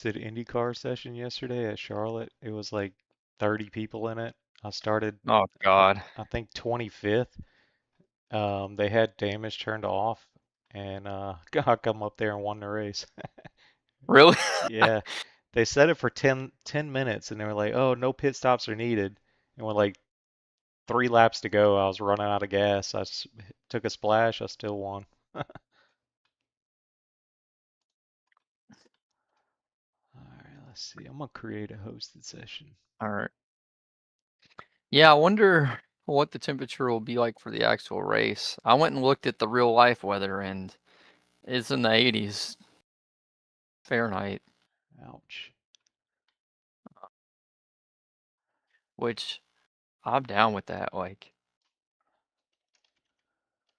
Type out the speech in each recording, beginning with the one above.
did IndyCar session yesterday at Charlotte. It was like 30 people in it. I started, Oh I, God. I think 25th. They had damage turned off, and I come up there and won the race. Really? Yeah, they set it for 10 minutes, and they were like, "Oh, no pit stops are needed." And with like 3 laps to go, I was running out of gas. Took a splash. I still won. All right, let's see. I'm gonna create a hosted session. All right. Yeah, I wonder what the temperature will be like for the actual race. I went and looked at the real life weather and it's in the 80s Fahrenheit, Ouch. which I'm down with that. Like,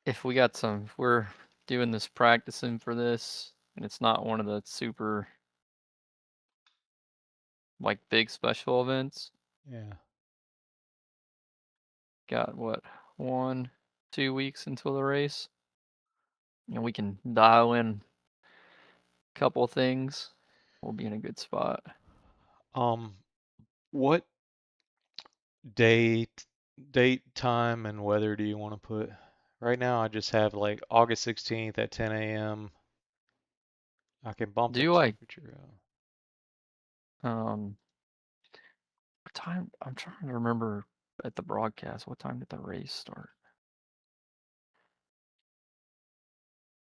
if we're doing this practicing for this and it's not one of the super like big special events, Yeah. got what, 1, 2 weeks until the race, and we can dial in a couple of things, we'll be in a good spot. Um, what date, time, and weather do you want to put? Right now, I just have like August 16th at 10 a.m. I can bump Do the you like temperature up. um what time? I'm trying to remember at the broadcast, what time did the race start?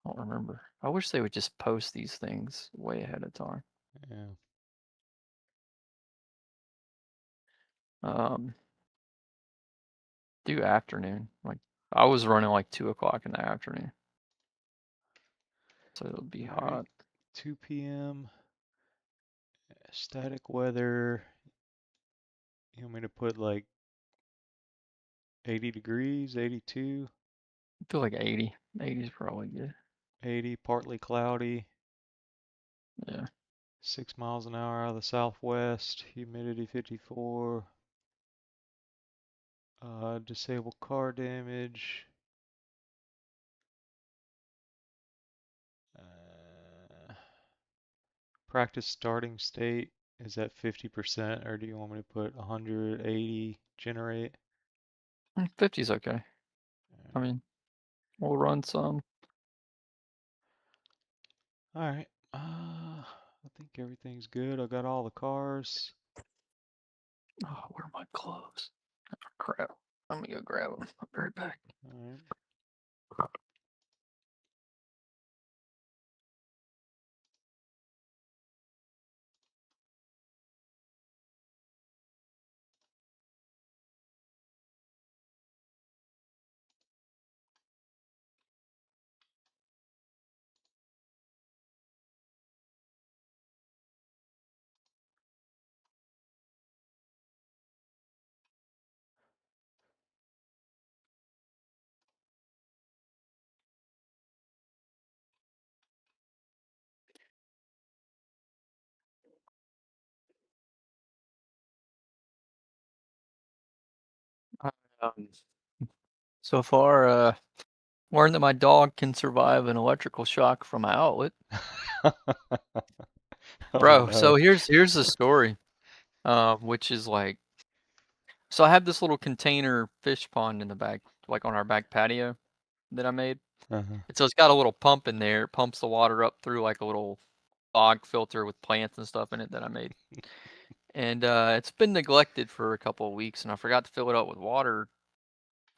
I don't remember. I wish they would just post these things way ahead of time. Yeah. Um, do afternoon. Like I was running like 2 o'clock in the afternoon, so it'll be All right. hot. 2 p.m. Static weather. You want me to put like 80 degrees, 82, I feel like 80. 80 is probably good. 80, partly cloudy, Yeah. 6 miles an hour out of the southwest, humidity 54, disable car damage, uh, practice starting state is at 50%, or do you want me to put 180 generate? 50 is okay. I mean, we'll run some. All right. I think everything's good. I got all the cars. Oh, where are my clothes? Oh, crap. I'm gonna go grab them. I'll be right back. All right. Um, so far, learned that my dog can survive an electrical shock from an outlet. Oh Bro, no. so here's the story, which is like, so I have this little container fish pond in the back, like on our back patio that I made. Uh-huh. And so it's got a little pump in there. It pumps the water up through like a little fog filter with plants and stuff in it that I made. And it's been neglected for a couple of weeks, and I forgot to fill it up with water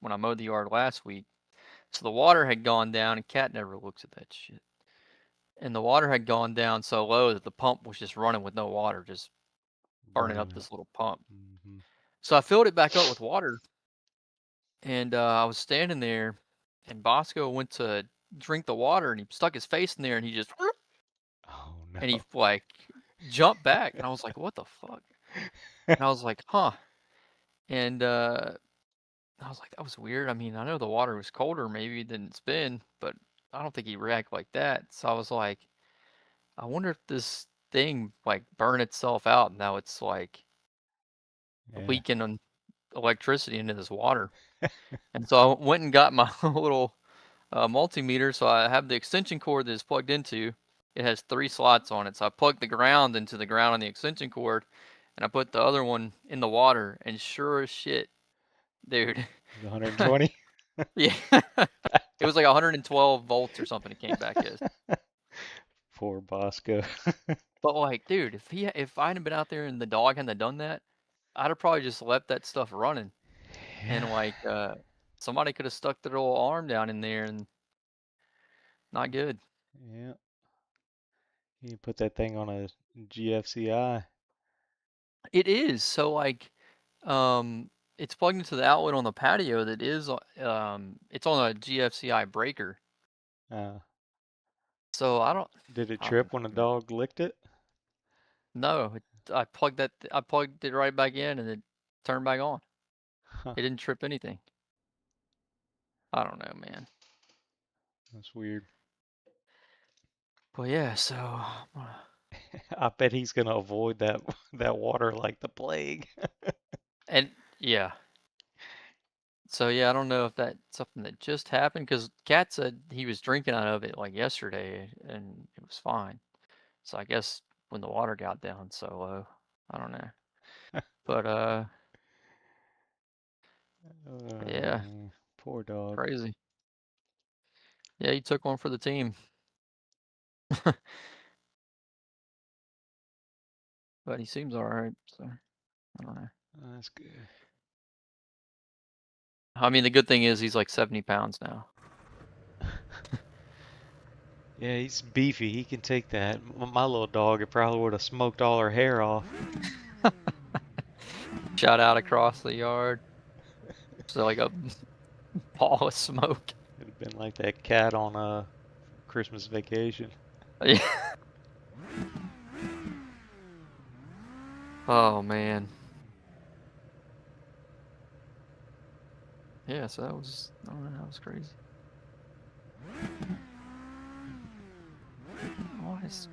when I mowed the yard last week. So the water had gone down, and Cat never looks at that shit. And the water had gone down so low that the pump was just running with no water, just burning up Burning up. this little pump. Hmm. So I filled it back up with water, and I was standing there, and Bosco went to drink the water, and he stuck his face in there, and he just Oh and he no. like jumped back, and I was like, "What the fuck?" And I was like, "Huh." And I was like, "That was weird." I mean, I know the water was colder maybe than it's been, but I don't think he reacted like that. So I was like, I wonder if this thing like burned itself out and now it's like Yeah. leaking on electricity into this water. And so I went and got my little multimeter. So I have the extension cord that is plugged into, it has 3 slots on it. So I plugged the ground into the ground on the extension cord, and I put the other one in the water. And sure as shit, dude, It's 120. yeah, it was like 112 volts or something. It came back as. Poor Bosco. But like, dude, if I hadn't been out there and the dog hadn't done that, I'd have probably just left that stuff running. Yeah, And like, somebody could have stuck their little arm down in there and not good. yeah. You put that thing on a GFCI. It is so like, it's plugged into the outlet on the patio that is, it's on a GFCI breaker. Uh, So did it I don't trip when a know. dog licked it? No, I plugged it right back in and it turned back on. Huh, It didn't trip anything. I don't know, man. that's weird. But yeah, so I bet he's gonna avoid that that water like the plague. and yeah. So yeah, I don't know if that's something that just happened because Cat said he was drinking out of it like yesterday and it was fine. So I guess when the water got down so low, I don't know. But yeah, Poor dog. crazy. Yeah, he took one for the team. But he seems all right, so I don't know. That's good. I mean, the good thing is he's like 70 pounds now. Yeah, he's beefy. He can take that. My little dog, it probably would have smoked all her hair off. Shot out across the yard. So like a ball of smoke. It'd have been like that cat on Christmas Vacation. Yeah. Oh man. Yeah, so that was, I don't know, that was crazy. Why is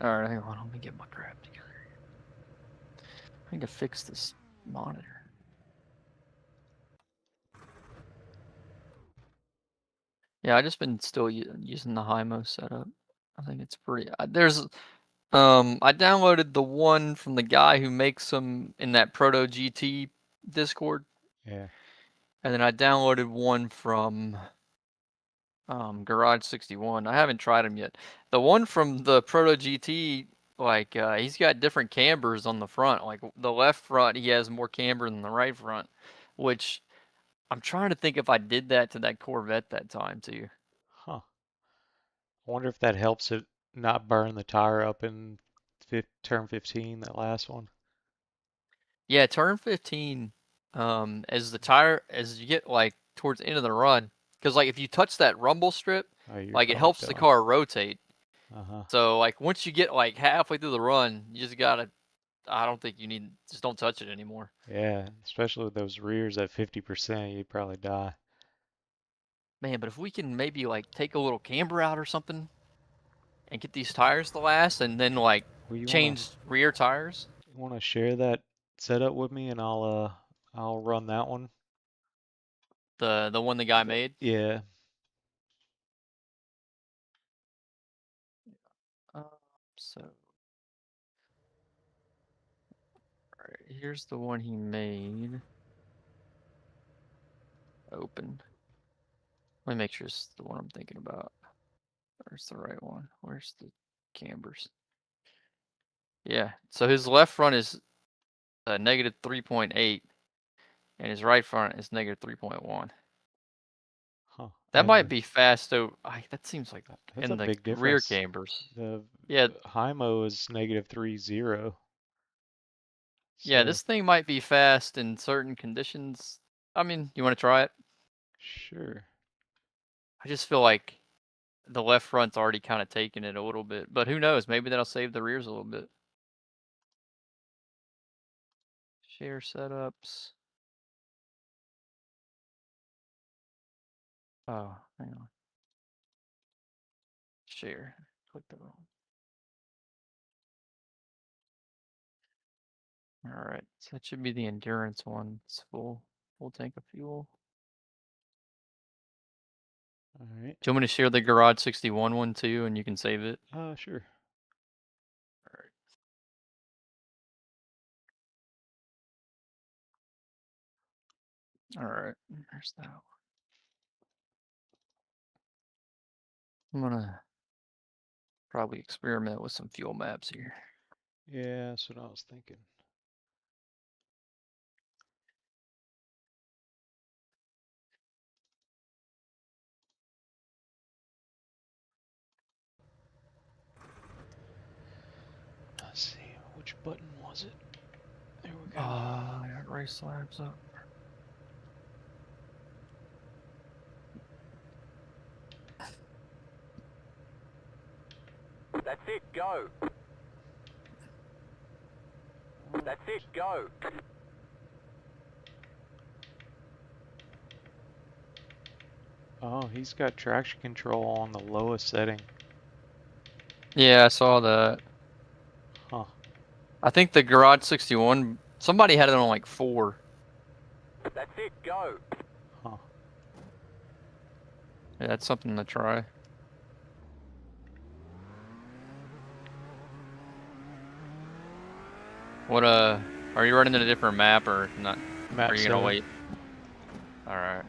All right, hang on. Let me get my crap together. I need to fix this monitor. Yeah, I just been still using the HIMO setup. I think it's pretty. I downloaded the one from the guy who makes them in that Proto GT Discord, Yeah. and then I downloaded one from Garage 61. I haven't tried them yet. The one from the Proto GT, like he's got different cambers on the front. Like the left front, he has more camber than the right front, which I'm trying to think if I did that to that Corvette that time too. Huh. I wonder if that helps it not burn the tire up in turn 15, that last one. Yeah, turn 15, as you get like towards the end of the run, because like if you touch that rumble strip, Oh, you're like it probably helps the done. car rotate. Uh-huh. So like once you get like halfway through the run, you just gotta. I don't think you need. Just don't touch it anymore. Yeah, especially with those rears at 50%, you'd probably die. Man, but if we can maybe like take a little camber out or something and get these tires to last, and then like Well, change rear tires, you wanna share that setup with me and I'll run that one. the one the guy made. Yeah. Uh, so right, here's the one he made. Open. Let me make sure it's the one I'm thinking about. Where's the right one? Where's the cambers? Yeah. So his left front is negative 3.8, and his right front is negative 3.1. Huh. That And might be fast though. That seems like that's a in the big rear difference. cambers. The Yeah, Hymo is negative 3.0. yeah. So, This thing might be fast in certain conditions. I mean, you want to try it? sure. I just feel like the left front's already kind of taking it a little bit, but who knows? Maybe that'll save the rears a little bit. Share setups. Oh, hang on. Share. Click the wrong. All right, so that should be the endurance one. It's full tank of fuel. All right. Do you want me to share the Garage 61 one too, and you can save it? Sure. All right. There's that one. I'm gonna probably experiment with some fuel maps here. Yeah, that's what I was thinking. Let's see, which button was it? There we go. I got race slabs up. That's it, go. That's it, go. Oh, he's got traction control on the lowest setting. Yeah, I saw that. Huh. I think the Garage 61, somebody had it on like 4. That's it, go. Huh. Yeah, that's something to try. What, are you running in a different map or not? Map Are you gonna 7. wait? Alright.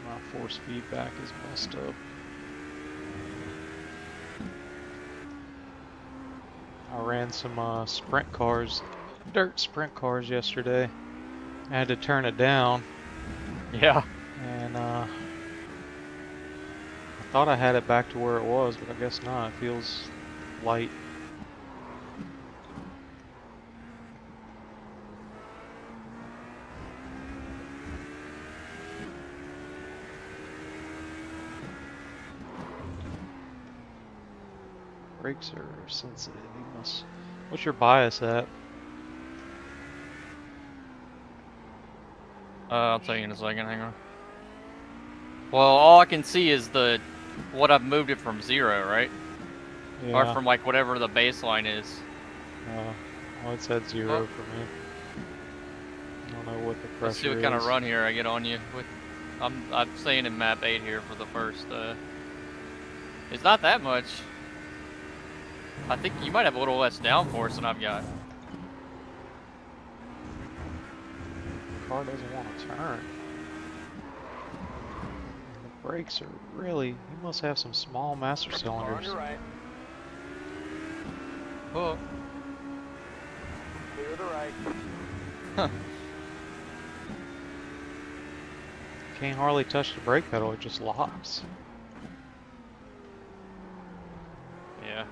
My force feedback is messed up. I ran some sprint cars, dirt sprint cars yesterday. I had to turn it down, Yeah. and I thought I had it back to where it was, but I guess not. It feels light. Brakes are sensitive. You must. What's your bias at? I'll tell you in a second, hang on. Well, all I can see is what I've moved it from 0, right? Yeah. Or from like whatever the baseline is. Well, it's at 0 for me. I don't know what the pressure is. Let's see what kind of run here I get on you with. I'm staying in map 8 here for the first. It's not that much. I think you might have a little less downforce than I've got. The car doesn't want to turn. And the brakes are really. You must have some small master cylinders. On your right. Oh. Clear the right. Huh. Can't hardly touch the brake pedal. It just locks. Yeah.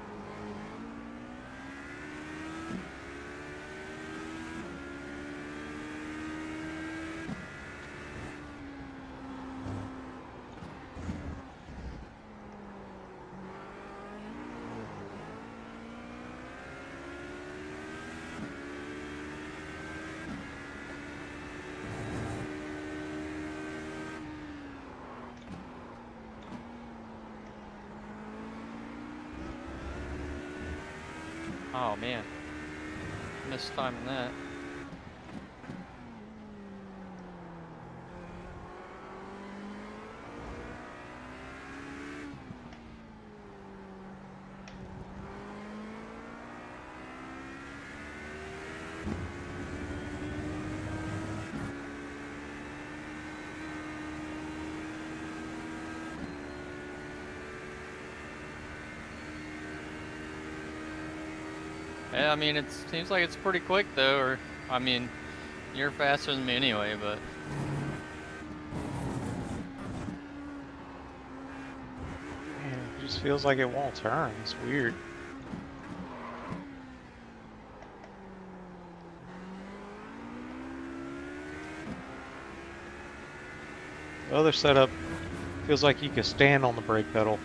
Oh man. Missed timing that. Yeah, I mean, it seems like it's pretty quick though, or, I mean, you're faster than me anyway, but. Man, it just feels like it won't turn. It's weird. The other setup feels like you could stand on the brake pedal.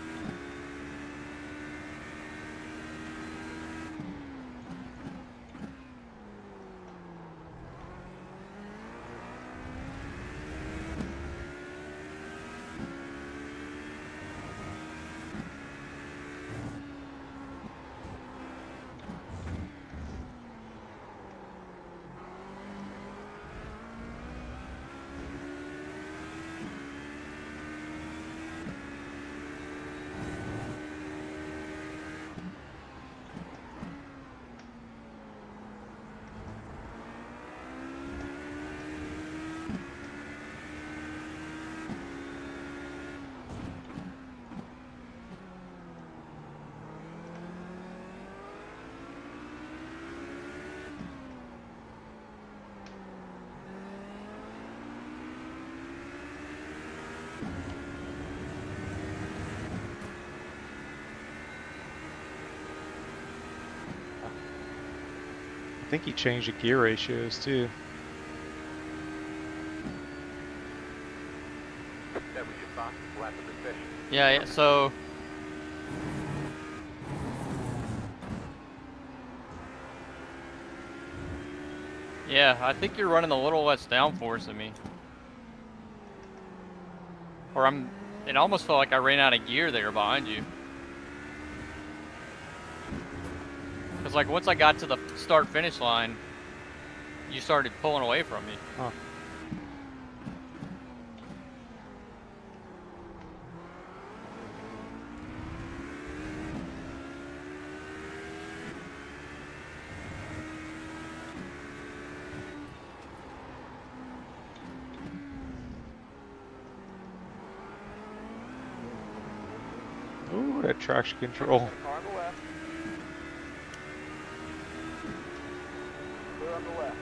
think he changed the gear ratios too. That was your fastest lap of the session. Yeah, so yeah, I think you're running a little less downforce than me. Or it almost felt like I ran out of gear there behind you. Because like once I got to the start-finish line, you started pulling away from me. Huh. Ooh, that traction control. Car on the left. Clear on the left.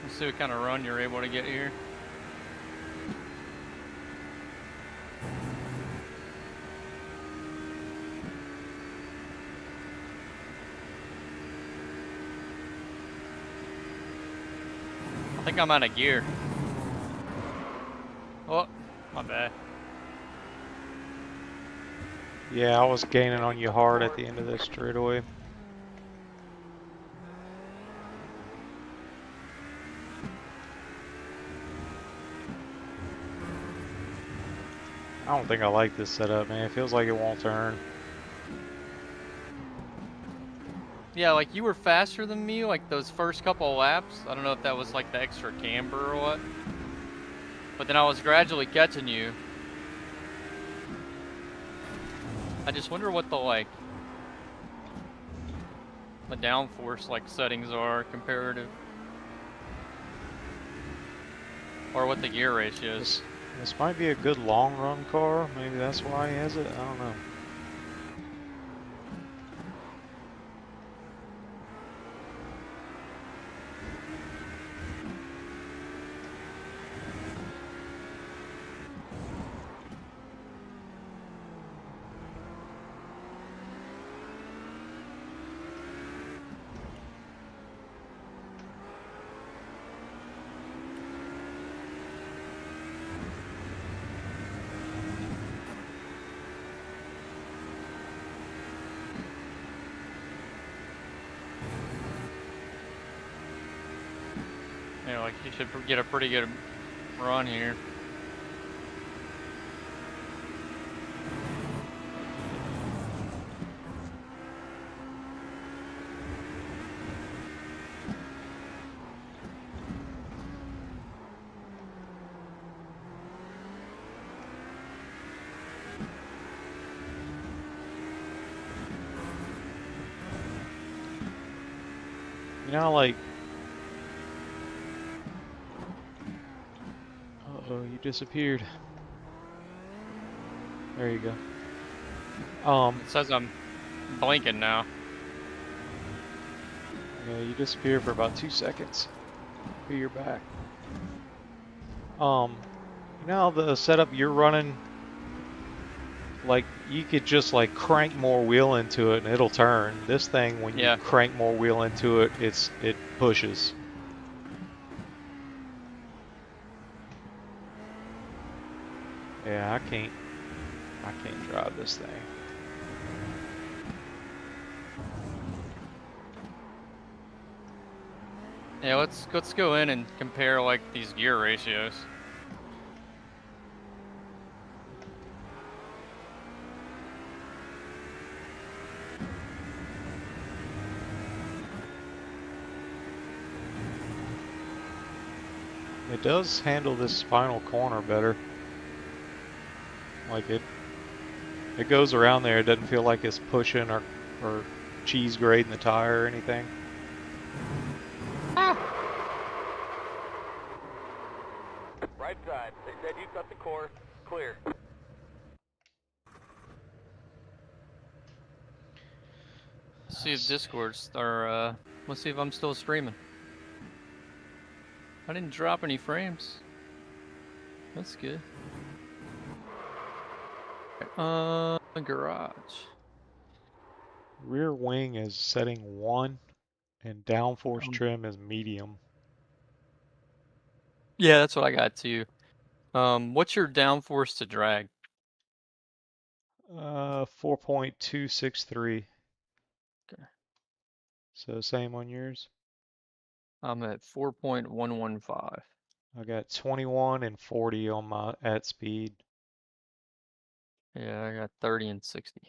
Let's see what kind of run you're able to get here. I think I'm out of gear. Oh, my bad. Yeah, I was gaining on you hard at the end of this straightaway. I don't think I like this setup, man. It feels like it won't turn. Yeah, like you were faster than me like those first couple of laps. I don't know if that was like the extra camber or what. But then I was gradually catching you. I just wonder what the downforce like settings are comparative. Or what the gear ratio is. This might be a good long run car. Maybe that's why he has it. I don't know. You know, like you should get a pretty good run here. You know, like... Uh-oh, you disappeared. There you go. It says I'm blinking now. Yeah, you disappeared for about 2 seconds. But you're back. You know the setup you're running, like you could just like crank more wheel into it and it'll turn. This thing, when you crank more wheel into it, it pushes. Yeah, I can't drive this thing. Yeah, let's go in and compare like these gear ratios. It does handle this final corner better. Like it goes around there. It doesn't feel like it's pushing or cheese grading the tire or anything. Right side. They said you cut the course. Clear. See if Discord's or let's see if I'm still streaming. I didn't drop any frames. That's good. Garage. Rear wing is setting 1, and downforce trim is medium. Yeah, that's what I got too. What's your downforce to drag? 4.263. Okay. So same on yours? I'm at 4.115. I got 21 and 40 on my at speed. Yeah, I got 30 and 60.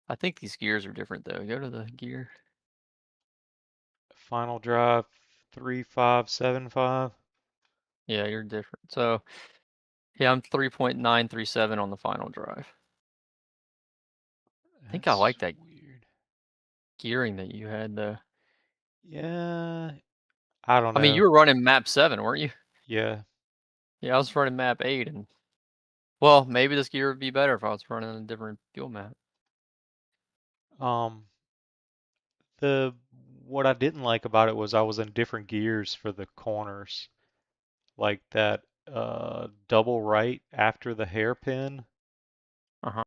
I think these gears are different though. Go to the gear. Final drive 3575. Yeah, you're different. So, yeah, I'm 3.937 on the final drive. I think I like that weird gearing that you had though. Yeah, I don't know. I mean, you were running map 7, weren't you? Yeah. Yeah, I was running map 8, and well, maybe this gear would be better if I was running a different fuel map. What I didn't like about it was I was in different gears for the corners. Like that double right after the hairpin. Uh-huh.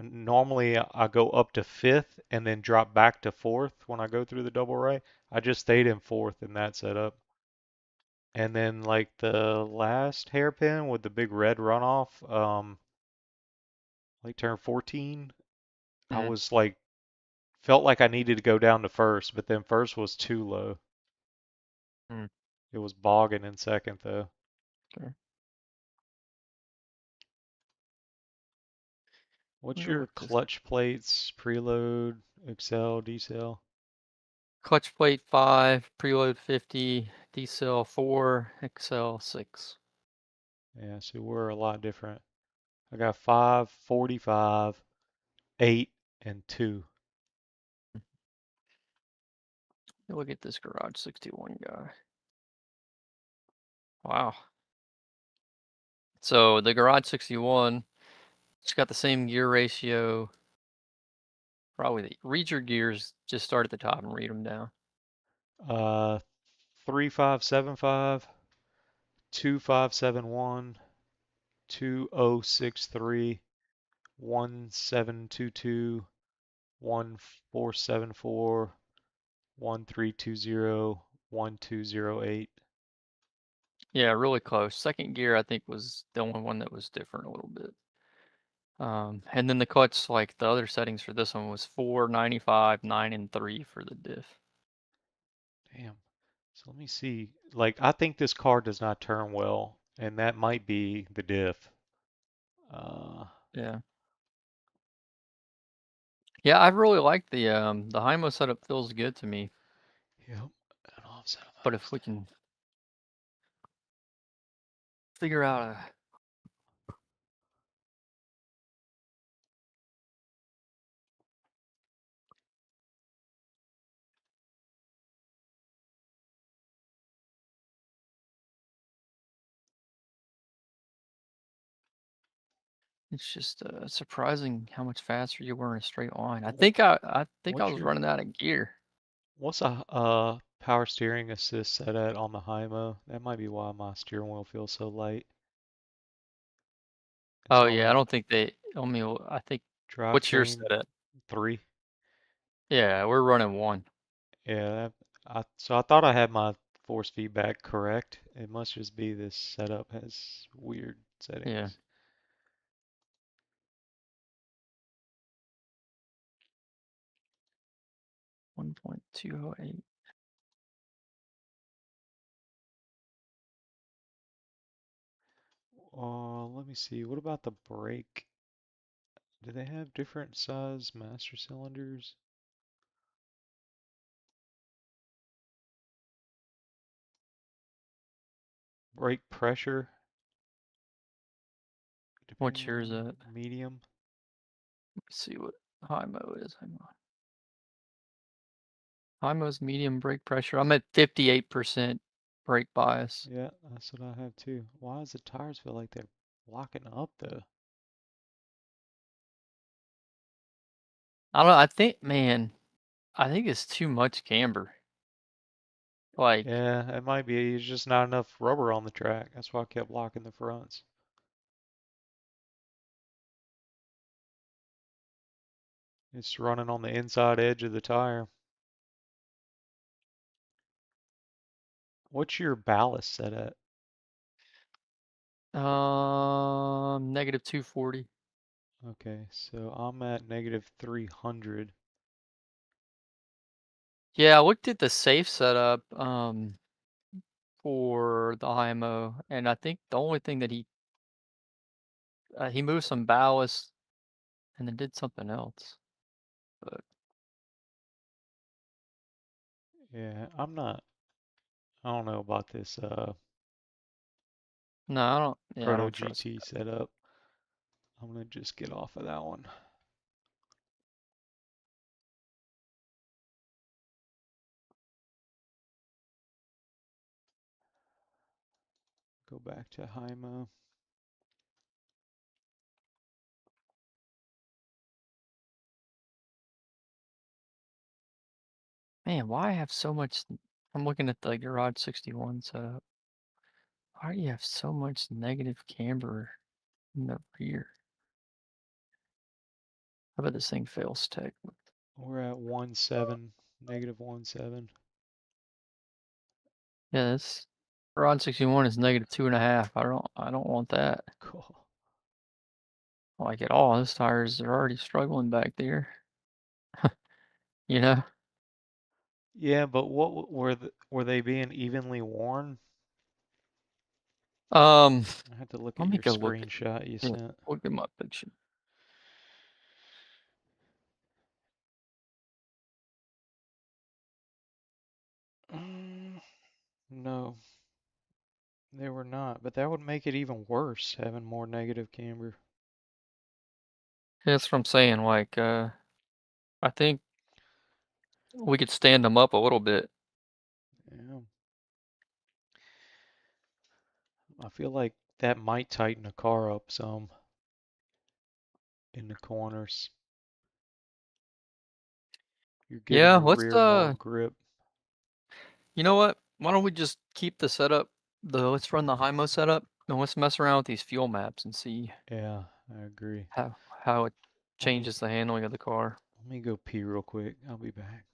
Normally I go up to 5th and then drop back to 4th when I go through the double right. I just stayed in 4th in that setup. And then like the last hairpin with the big red runoff, like turn 14, I was like felt like I needed to go down to 1st, but then 1st was too low. It was bogging in 2nd though. Okay. What's your clutch plates, preload, accel, decel? Clutch plate 5, preload 50, decel 4, accel 6. Yeah, so we're a lot different. I got 5, 45, 8, and 2. Look at this Garage 61 guy. Wow. So the Garage 61, it's got the same gear ratio. Probably read your gears, just start at the top and read them down. 3575, 2571, 2063, 1722, 1474, 1320, 1208. Yeah, really close. Second gear, I think, was the only one that was different a little bit. And then the clutch, like the other settings for this one, was 4, 95, 9, and 3 for the diff. Damn. So let me see. Like, I think this car does not turn well, and that might be the diff. Yeah. Yeah, I really like the Hymo setup. Feels good to me. Yep. But if we can figure out a It's just surprising how much faster you were in a straight line. I think I was running out of gear. What's a power steering assist set at on the Hymo? That might be why my steering wheel feels so light. Oh yeah, I don't think they. I mean, I think. What's your set at? 3. Yeah, we're running 1. Yeah, so I thought I had my force feedback correct. It must just be this setup has weird settings. Yeah. .208. Let me see. What about the brake? Do they have different size master cylinders? Brake pressure? What's yours at? Medium. Let's see what Hymo is. Hang on. Hymo's medium brake pressure. I'm at 58% brake bias. Yeah, that's what I have too. Why does the tires feel like they're locking up though? I don't know. I think, man, I think it's too much camber. Like, Yeah, it might be. There's just not enough rubber on the track. That's why I kept locking the fronts. It's running on the inside edge of the tire. What's your ballast set at? negative 240. Okay, so I'm at negative 300. Yeah, I looked at the safe setup for the IMO, and I think the only thing that he moved some ballast and then did something else. But Yeah, I don't know about this no, I don't. Yeah, I Proto don't trust. GT setup. I'm gonna just get off of that one. Go back to Hymo. Man, why I have so much? I'm looking at the Garage 61 setup. Why do you have so much negative camber in the rear? How about this thing fails tech? We're at 1.7, negative 1.7. Yeah, this Garage 61 is negative 2.5. I don't want that. Cool. Like at all. Those tires are already struggling back there. You know? Yeah, but what were they being evenly worn? Um, I had to look let at me your go look at screenshot you yeah, sent. look at my picture. No, they were not, but that would make it even worse having more negative camber. Yeah, that's what I'm saying. Like, I think we could stand them up a little bit. Yeah. I feel like that might tighten the car up some in the corners. You're getting Yeah, the rear more grip. you know what? Why don't we just keep the setup, let's run the HIMO setup, and let's mess around with these fuel maps and see Yeah, I agree. how it Let me changes the handling of the car. let me go pee real quick. I'll be back.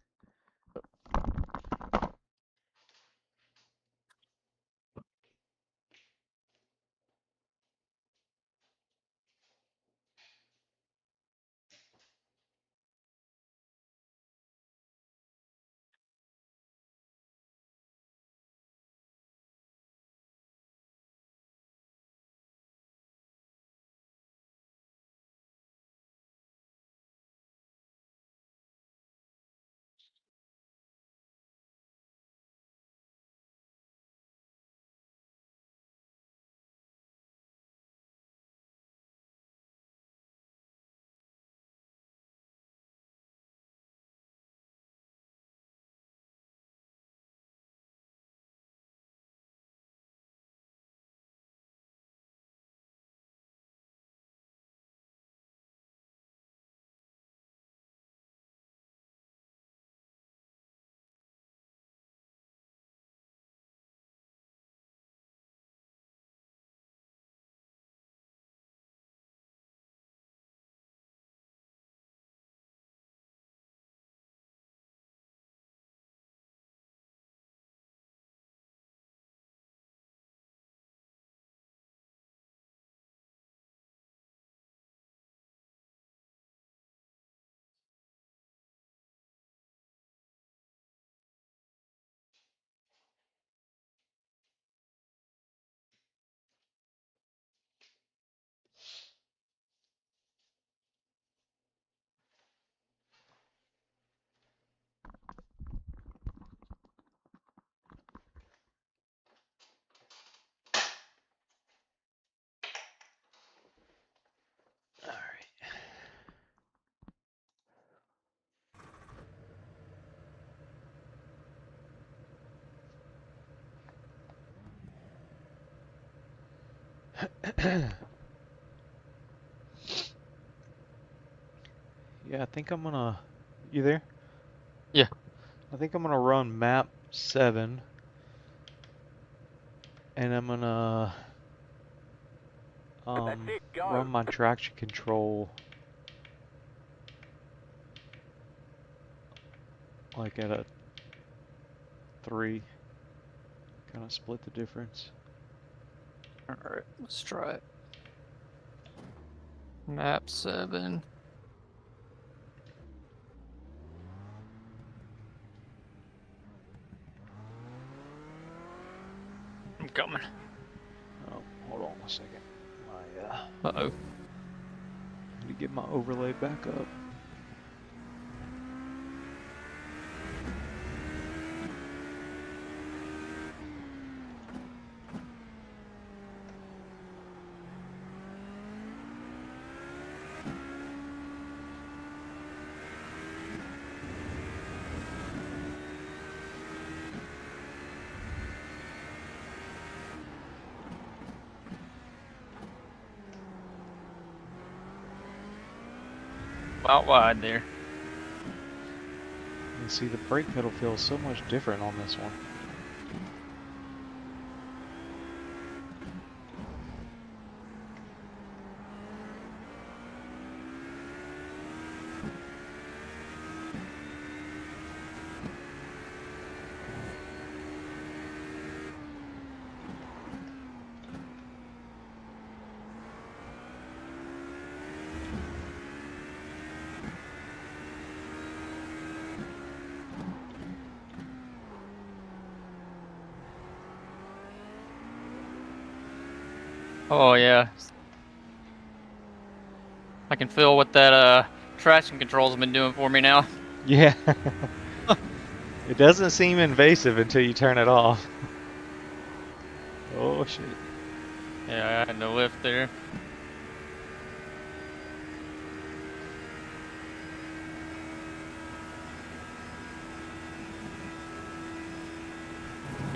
Yeah, I think I'm gonna. You there? Yeah. I think I'm gonna run map 7, and I'm gonna That's it, go. run my traction control like at a 3. Kind of split the difference. All right, let's try it. Map 7. I'm coming. Oh, hold on a second. Uh-oh. Need to get my overlay back up. Out wide there. And see, the brake pedal feels so much different on this one. Oh yeah. I can feel what that traction control's been doing for me now. Yeah. It doesn't seem invasive until you turn it off. Oh shit. Yeah, I had to lift there.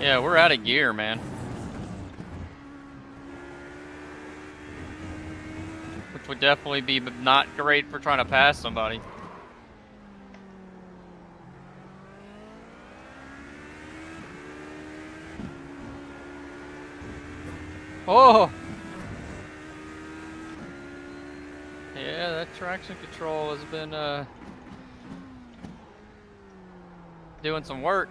Yeah, we're out of gear, man. Which would definitely be not great for trying to pass somebody. Oh! Yeah, that traction control has been doing some work.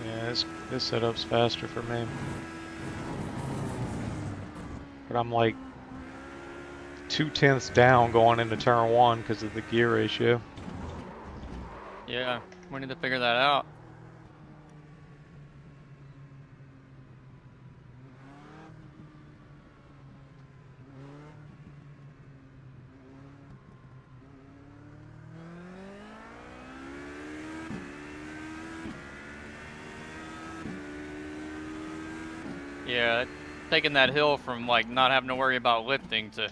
Yeah, this setup's faster for me. But I'm like 2/10 down going into turn 1 because of the gear ratio. Yeah, we need to figure that out. Yeah, taking that hill from like not having to worry about lifting to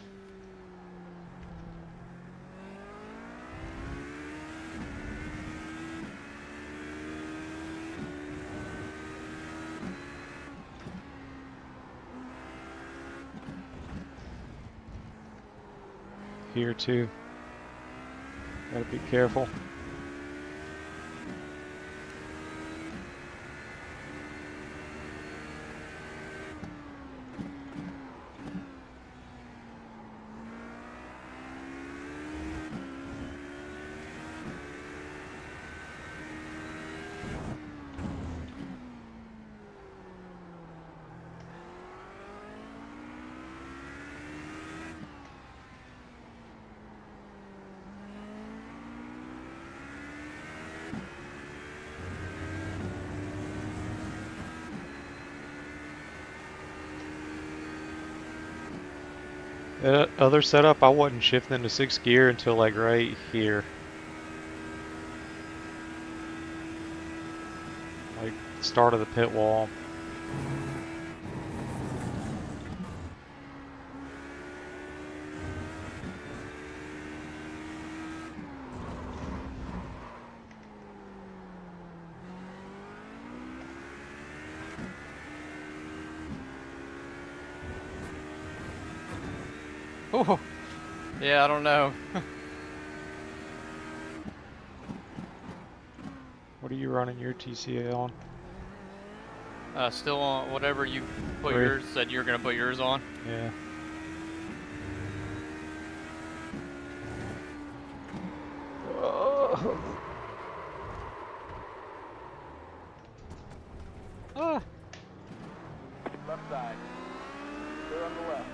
Here too. Gotta be careful. Other setup, I wasn't shifting to 6th gear until like right here. Like start of the pit wall. Oh, yeah, I don't know. What are you running your TCA on? Still on whatever you put yours, said you were gonna put yours on. Yeah. Ah. Left side. Clear on the left.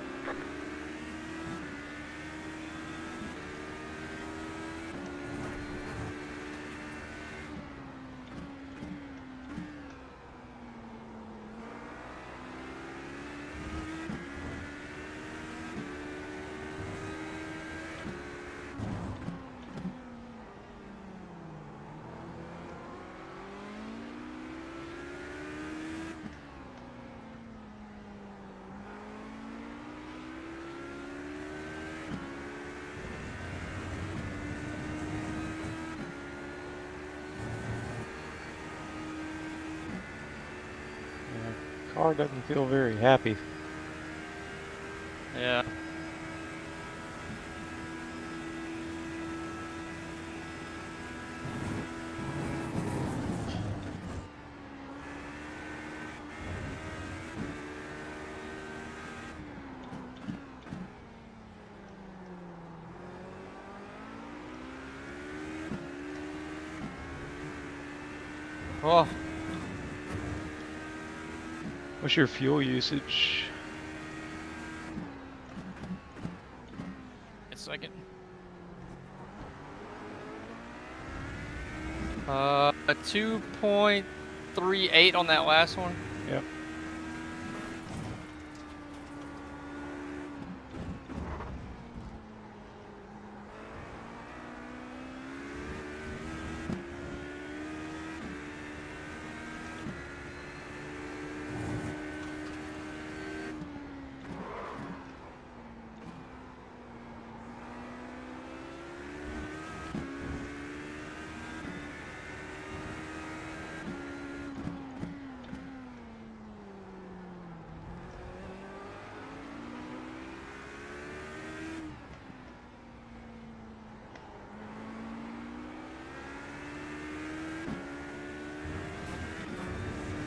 Car doesn't feel very happy. Yeah. Oh. What's your fuel usage? A second. 2.38 on that last one. Yep.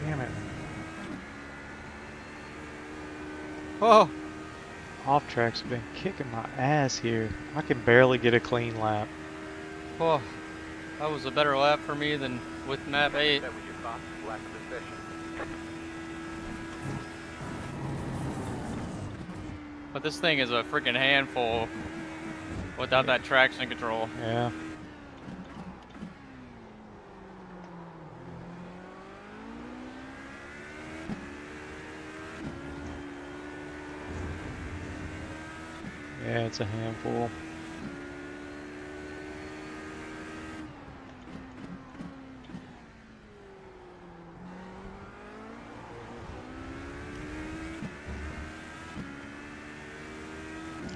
Damn it. Oh. Off tracks have been kicking my ass here. I can barely get a clean lap. Oh. That was a better lap for me than with map 8. That was your fastest lap of the session. But this thing is a freaking handful without that traction control. Yeah. Yeah, it's a handful.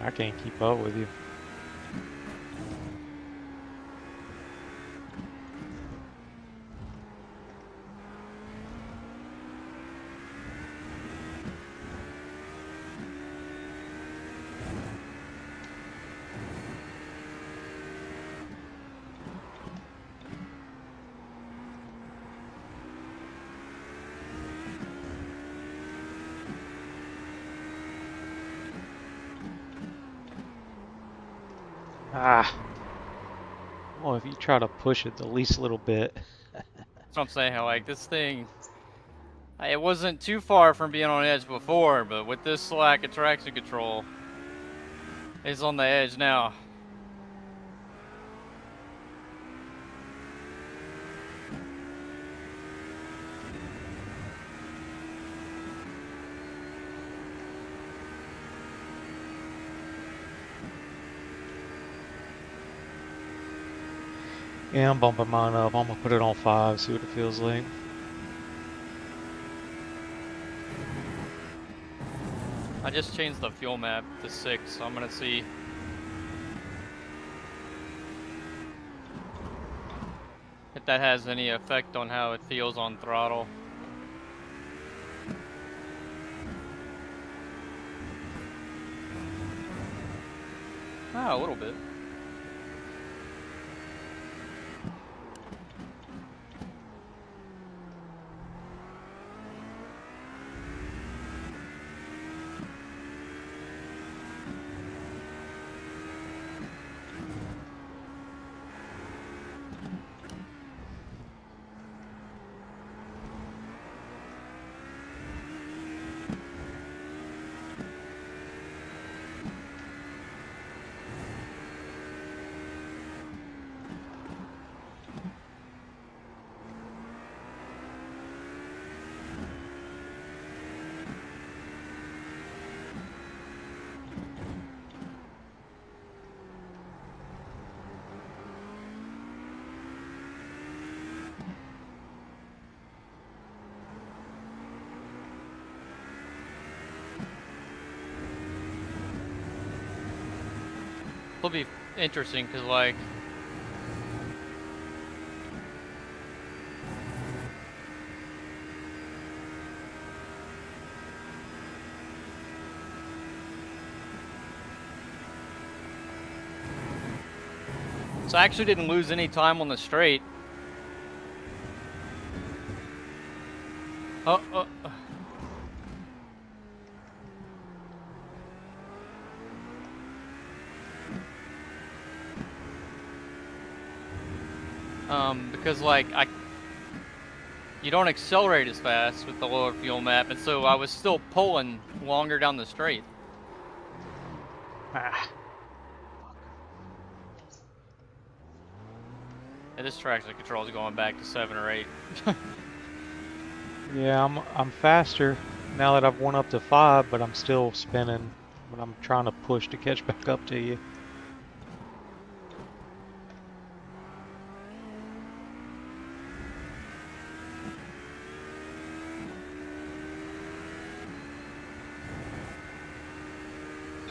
I can't keep up with you. Ah. Well, if you try to push it the least little bit. That's what I'm saying. Like this thing, it wasn't too far from being on edge before, but with this lack of traction control, it's on the edge now. Yeah, I'm bumping mine up. I'm gonna put it on 5, see what it feels like. I just changed the fuel map to 6, so I'm gonna see. If that has any effect on how it feels on throttle. Ah, a little bit. It'll be interesting because, like, so I actually didn't lose any time on the straight. Because like you don't accelerate as fast with the lower fuel map, and so I was still pulling longer down the straight. Ah. And this traction control is going back to 7 or 8. Yeah, I'm faster now that I've went up to 5, but I'm still spinning. But I'm trying to push to catch back up to you.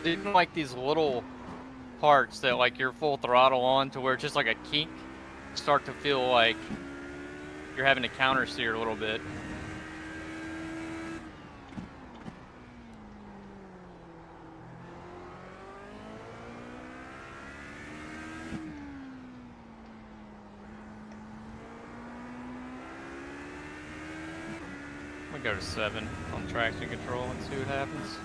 Even like these little parts that like you're full throttle on to where it's just like a kink, start to feel like you're having to counter steer a little bit. I'm gonna go to 7 on traction control and see what happens.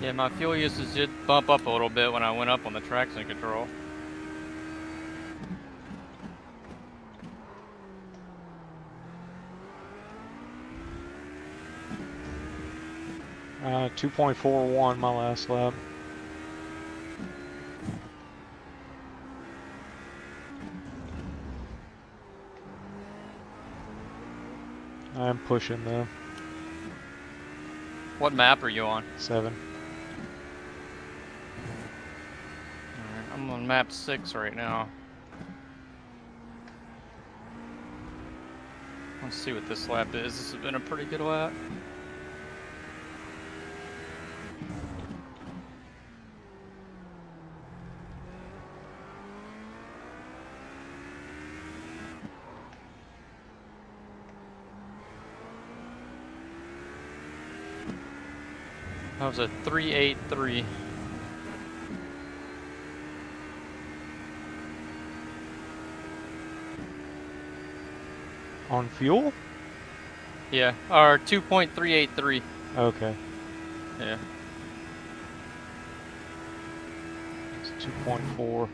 Yeah, my fuel usage did bump up a little bit when I went up on the traction control. Uh, 2.41 my last lap. I'm pushing though. What map are you on? 7. Alright, I'm on map 6 right now. Let's see what this lap is. This has been a pretty good lap. That was a 3.83. On fuel? Yeah, or 2.383. Okay. Yeah. It's 2.4.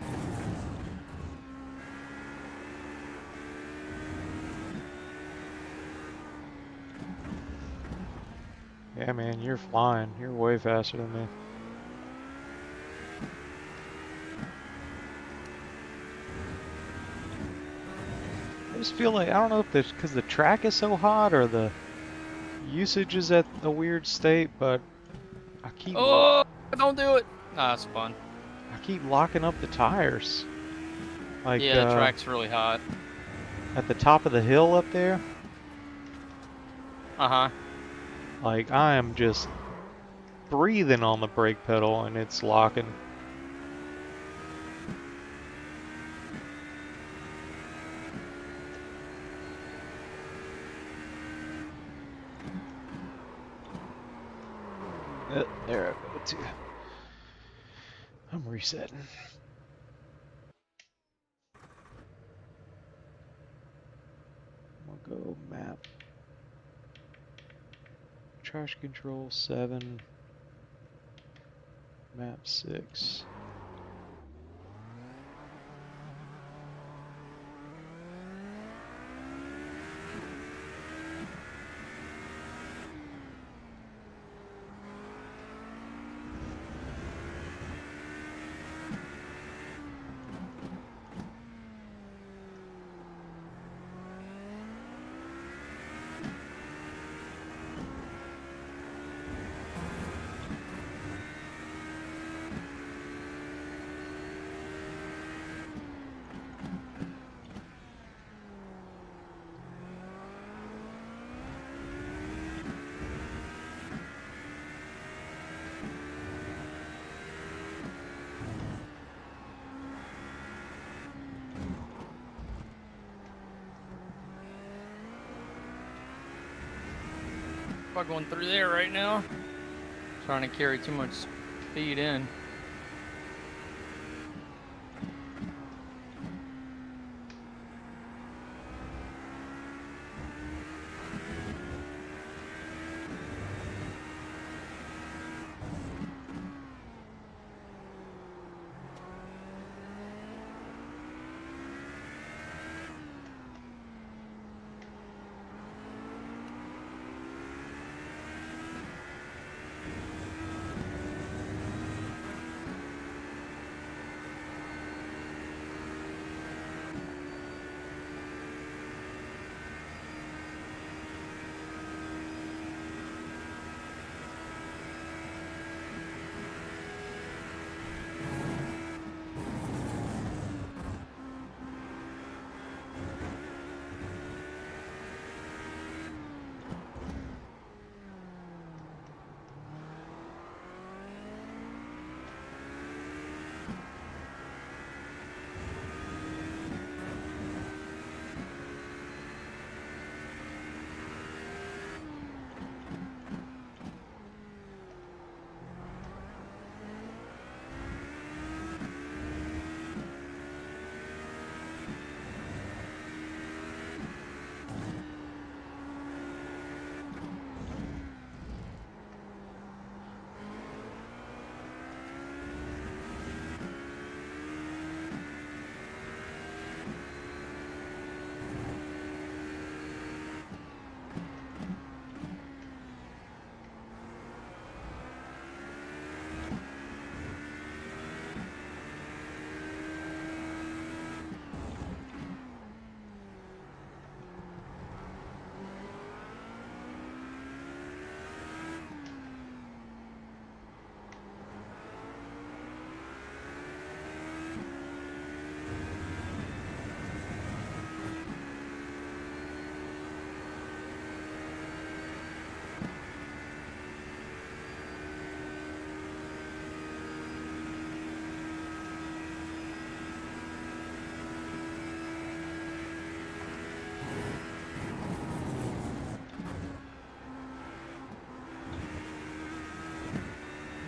Yeah, man, you're flying. You're way faster than me. I just feel like, I don't know if it's because the track is so hot or the usage is at a weird state, but I keep Don't do it! Nah, that's fun. I keep locking up the tires. Like, Yeah, the track's really hot. at the top of the hill up there. Uh-huh. Like, I am just breathing on the brake pedal and it's locking. There I go too. I'm resetting. We'll go map. Traction control 7. Map 6. struggling through there right now. Trying to carry too much speed in.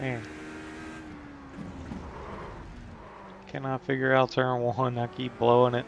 Man. Cannot figure out turn 1. I keep blowing it.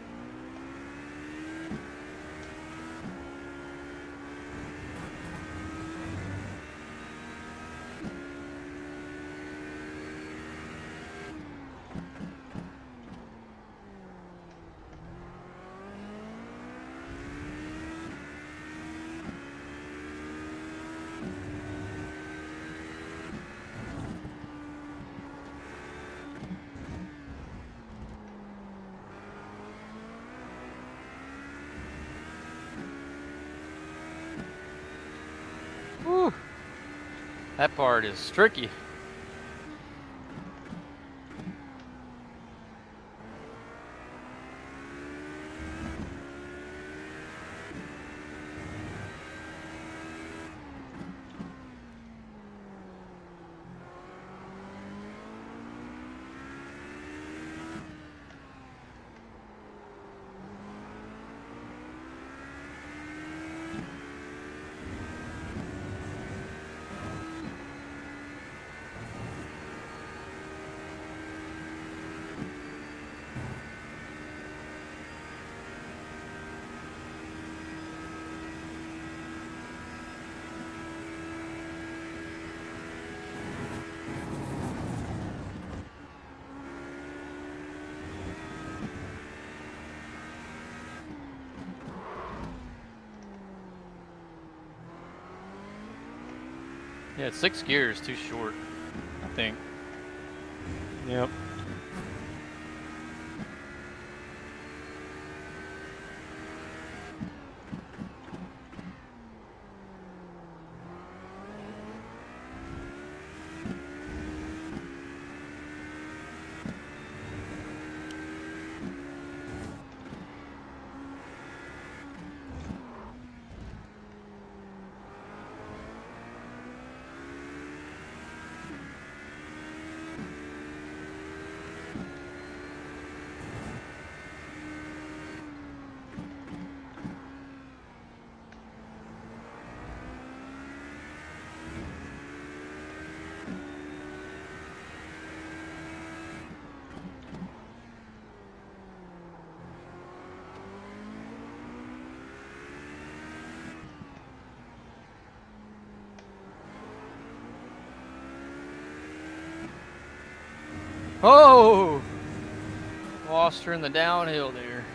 Whew. That part is tricky. Yeah, 6 gears too short, I think. Yep. Oh! Lost her in the downhill there.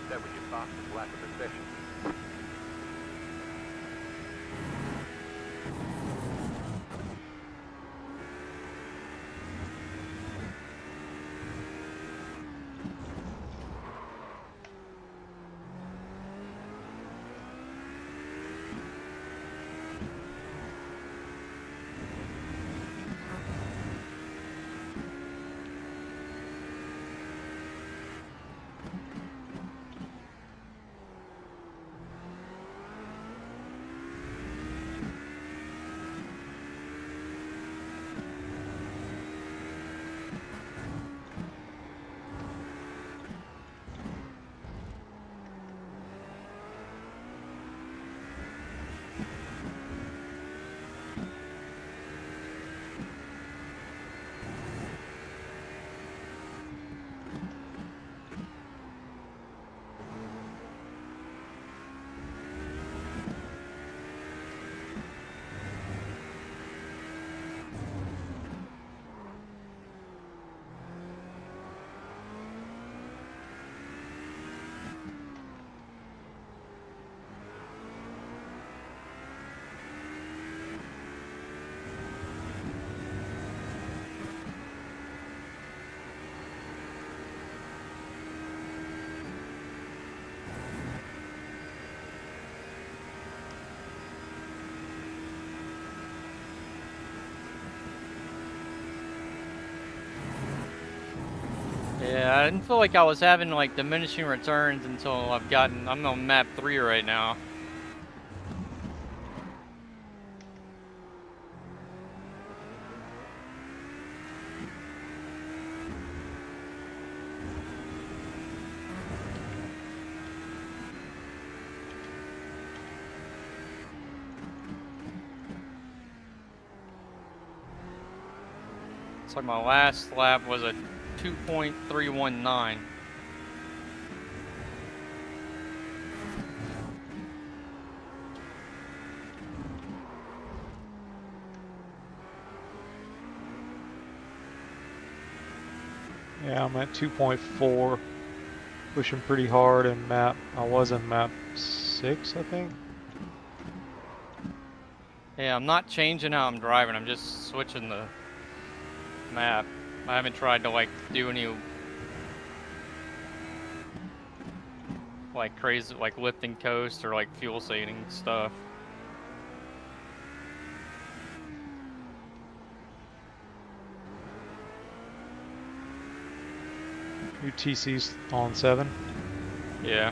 That was your boss's lack of efficiency. Yeah, I didn't feel like I was having like diminishing returns until I'm on map 3 right now. It's like my last lap was a 2.319. Yeah, I'm at 2.4, pushing pretty hard in map. I was in map 6, I think. Yeah, I'm not changing how I'm driving. I'm just switching the map. I haven't tried to like do any like crazy like lifting coast or like fuel saving stuff. UTC's on 7. Yeah.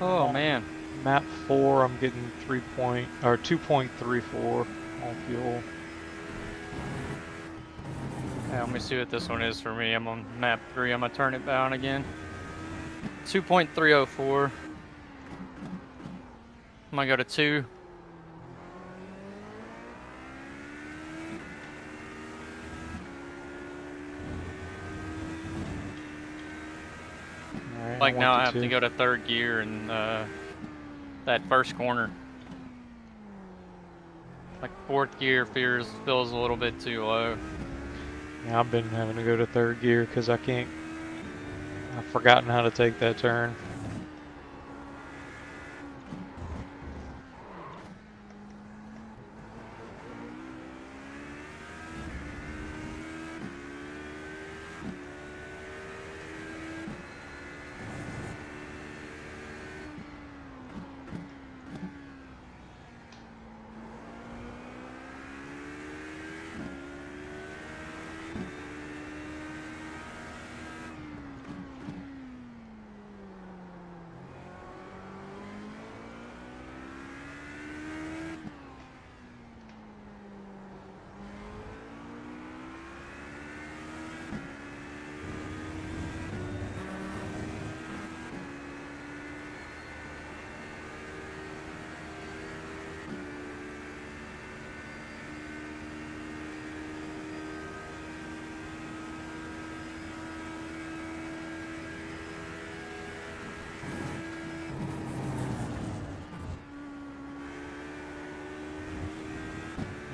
Oh man. Map 4, I'm getting 2.34 on fuel. Yeah, let me see what this one is for me. I'm on map 3. I'm gonna turn it down again. 2.304. I'm gonna go to 2. Right, Like now I have 2. to go to 3rd gear in that first corner. Like 4th gear feels a little bit too low. Yeah, I've been having to go to 3rd gear because I've forgotten how to take that turn.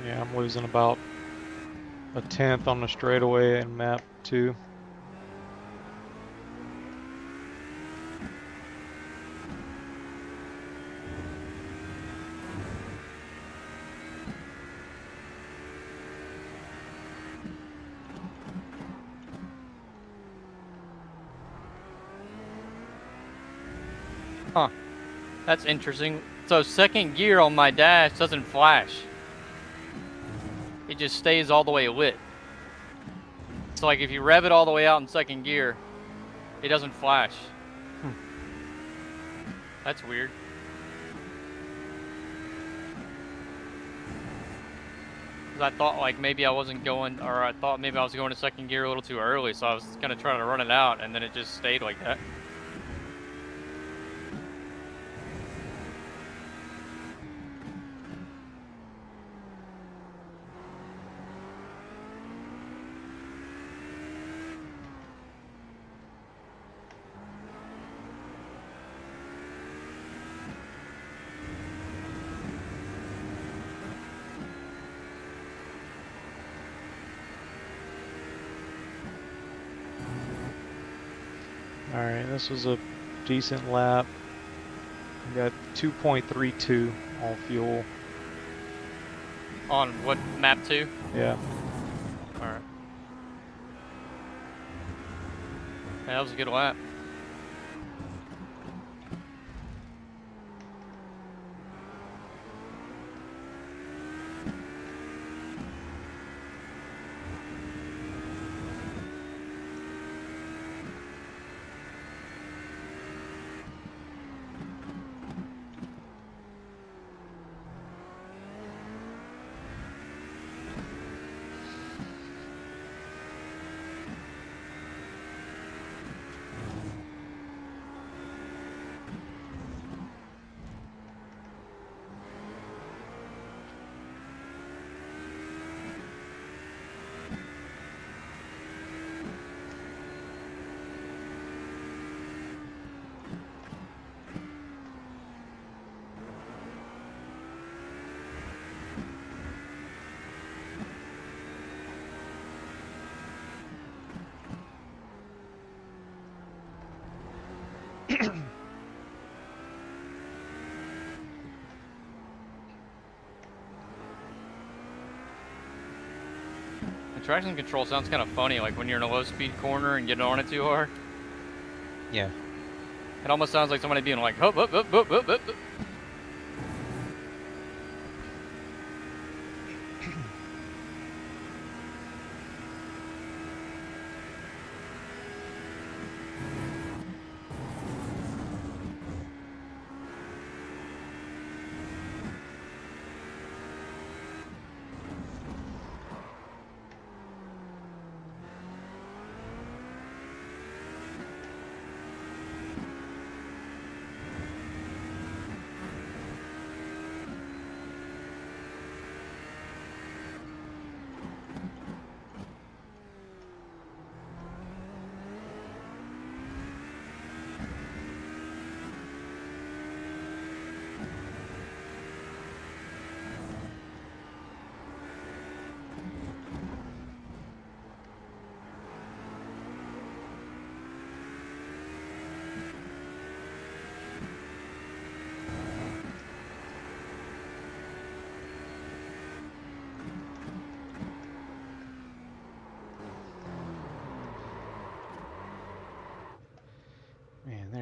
Yeah, I'm losing about a 1/10 on the straightaway in map 2. Huh. That's interesting. So 2nd gear on my dash doesn't flash. It just stays all the way lit. So like if you rev it all the way out in 2nd gear, it doesn't flash. That's weird. I thought like maybe I wasn't going, or I thought maybe I was going to 2nd gear a little too early, so I was gonna try to run it out, and then it just stayed like that. Alright, this was a decent lap. We got 2.32 on fuel. On what, map 2? Yeah. Alright. Yeah, that was a good lap. The traction control sounds kind of funny, like when you're in a low-speed corner and getting on it too hard. Yeah. It almost sounds like somebody being like, hup, hup, hup, hup, hup, hup.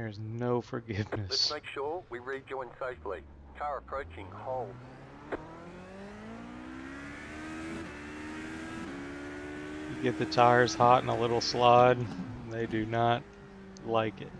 There's no Let's forgiveness. make sure we rejoin safely. Car approaching, hold. You get the tires hot and a little slide, they do not like it.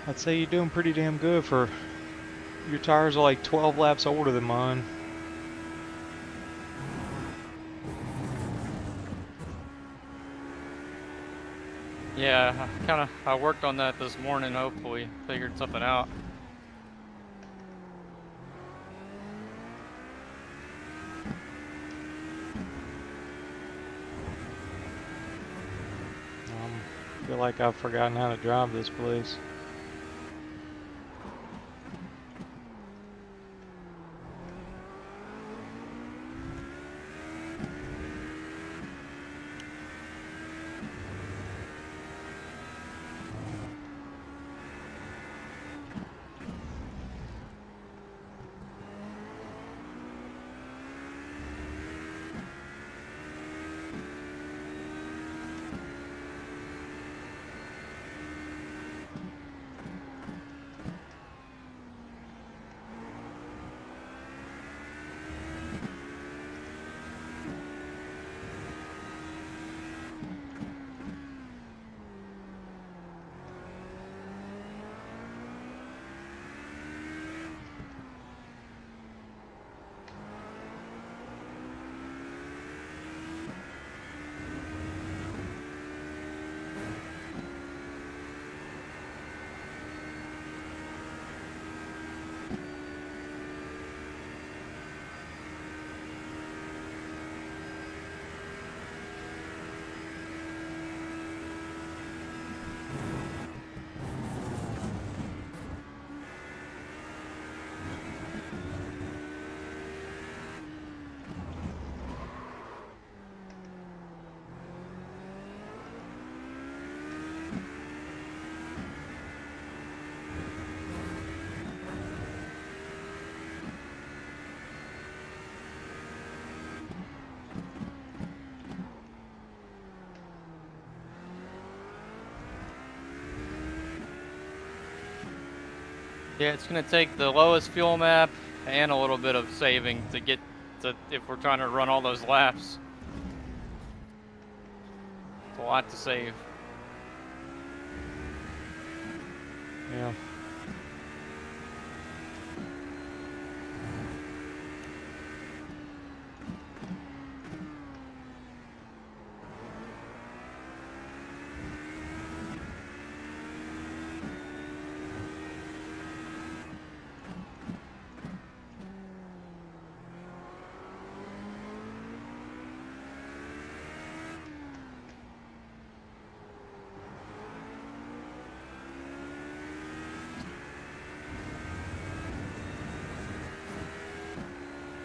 I'd say you're doing pretty damn good for your tires are like 12 laps older than mine. Yeah, I worked on that this morning, hopefully figured something out. I feel like I've forgotten how to drive this place. Yeah, it's gonna take the lowest fuel map and a little bit of saving to get to if we're trying to run all those laps. It's a lot to save. Yeah.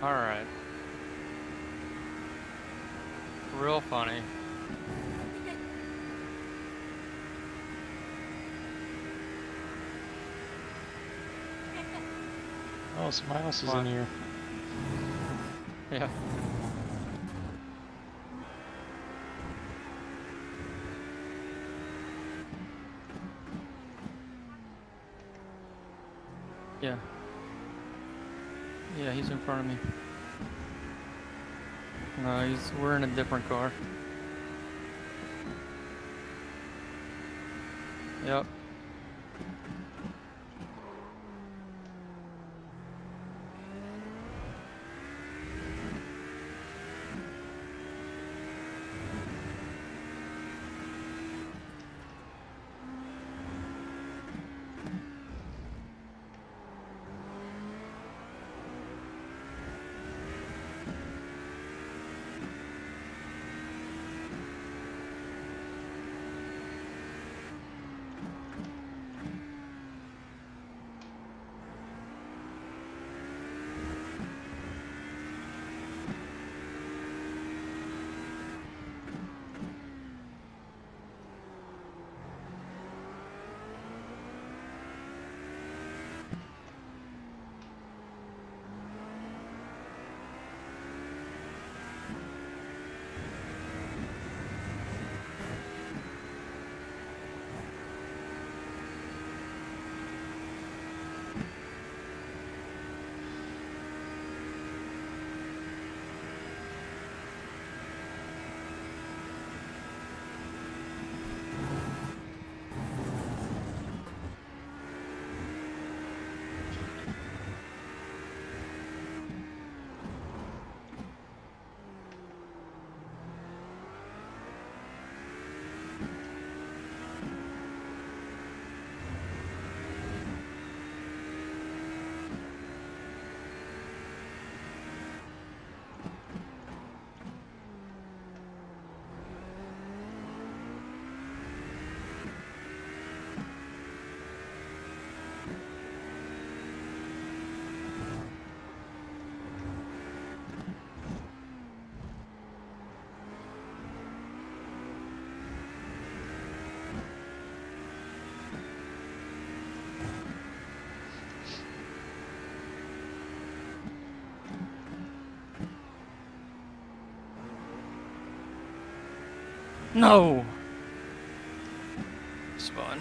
Alright. Real funny. Oh, somebody else is in here. Yeah. Yeah. Yeah, he's in front of me. No, we're in a different car. Yep. No! It's fun.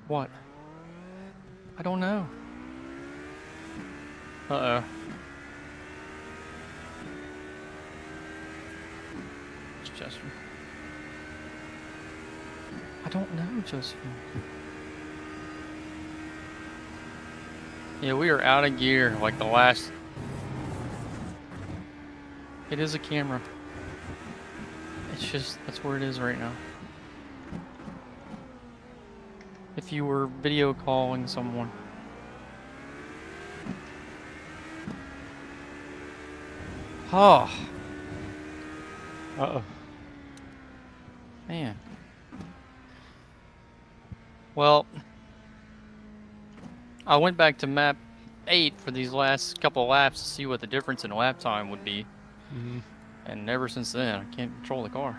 What? I don't know. Uh-oh. It's Josephine. I don't know, Josephine. Yeah, we are out of gear like the last... It is a camera. It's just, that's where it is right now. If you were video calling someone. Oh. Uh-oh. Man. Well, I went back to map 8 for these last couple laps to see what the difference in lap time would be. Mm-hmm. And ever since then, I can't control the car.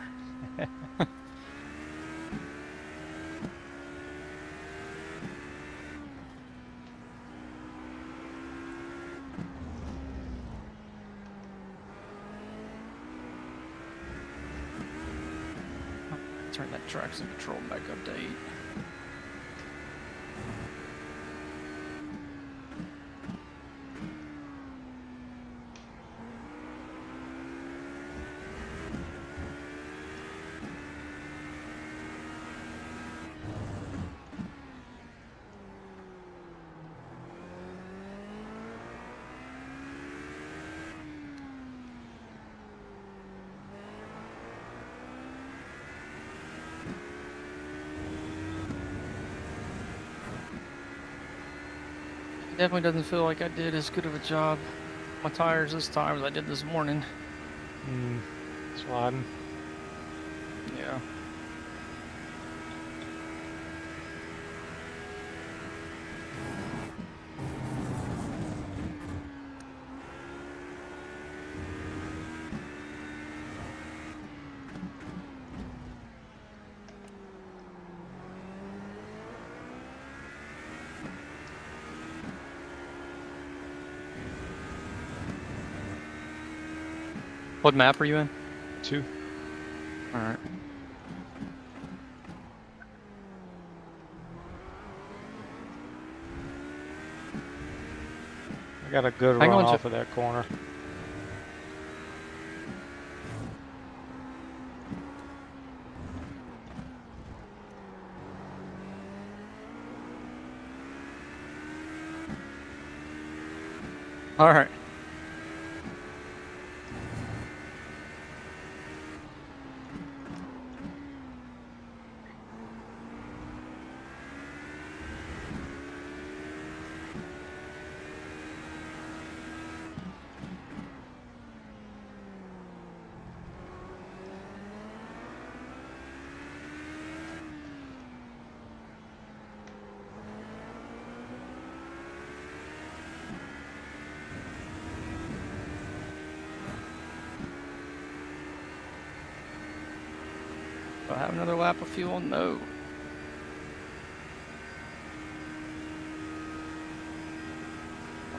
Turn that traction control back up to 8. Definitely doesn't feel like I did as good of a job on my tires this time as I did this morning. Sliding. Yeah. What map are you in? 2. Alright. I got a good run off of that corner. Alright. Do I have another lap of fuel? No.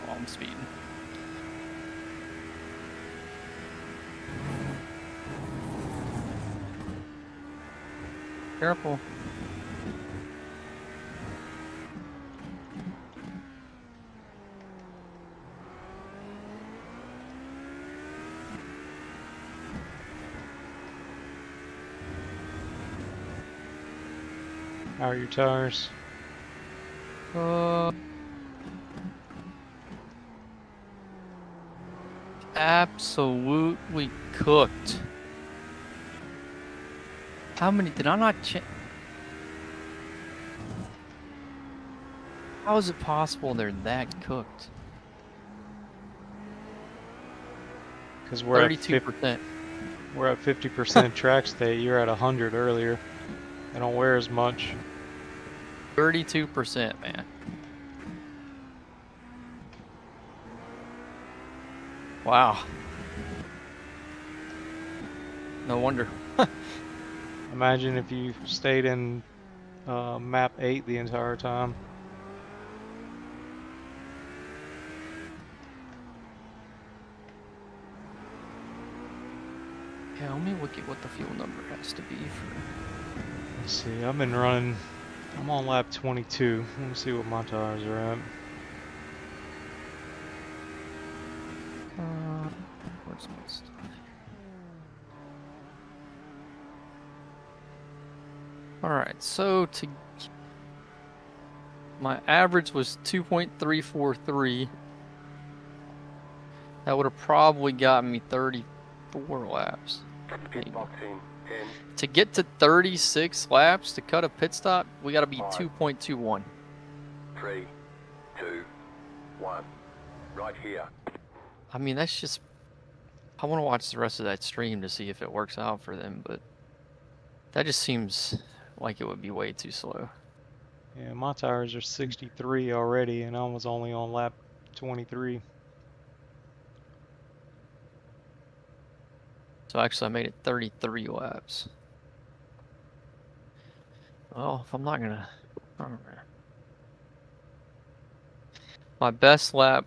Oh, I'm speeding. Careful. How are your tires? Absolutely cooked. How many did I not check? How is it possible they're that cooked? Because we're 32%. We're at 50% track state. You're at 100 earlier. They don't wear as much. 32%, man. Wow. No wonder. Imagine if you stayed in map 8 the entire time. Yeah, let me look at what the fuel number has to be for. Let's see, I've been running, I'm on lap 22. Let me see what my tires are at. Where's my stuff? Alright, so my average was 2.343. That would have probably got me 34 laps. Maybe. To get to 36 laps to cut a pit stop, we got to be 2.21. 3, 2, 1. Right here. I mean, that's just. I want to watch the rest of that stream to see if it works out for them, but that just seems like it would be way too slow. Yeah, my tires are 63 already, and I was only on lap 23. So actually I made it 33 laps. Well, if I'm not gonna... My best lap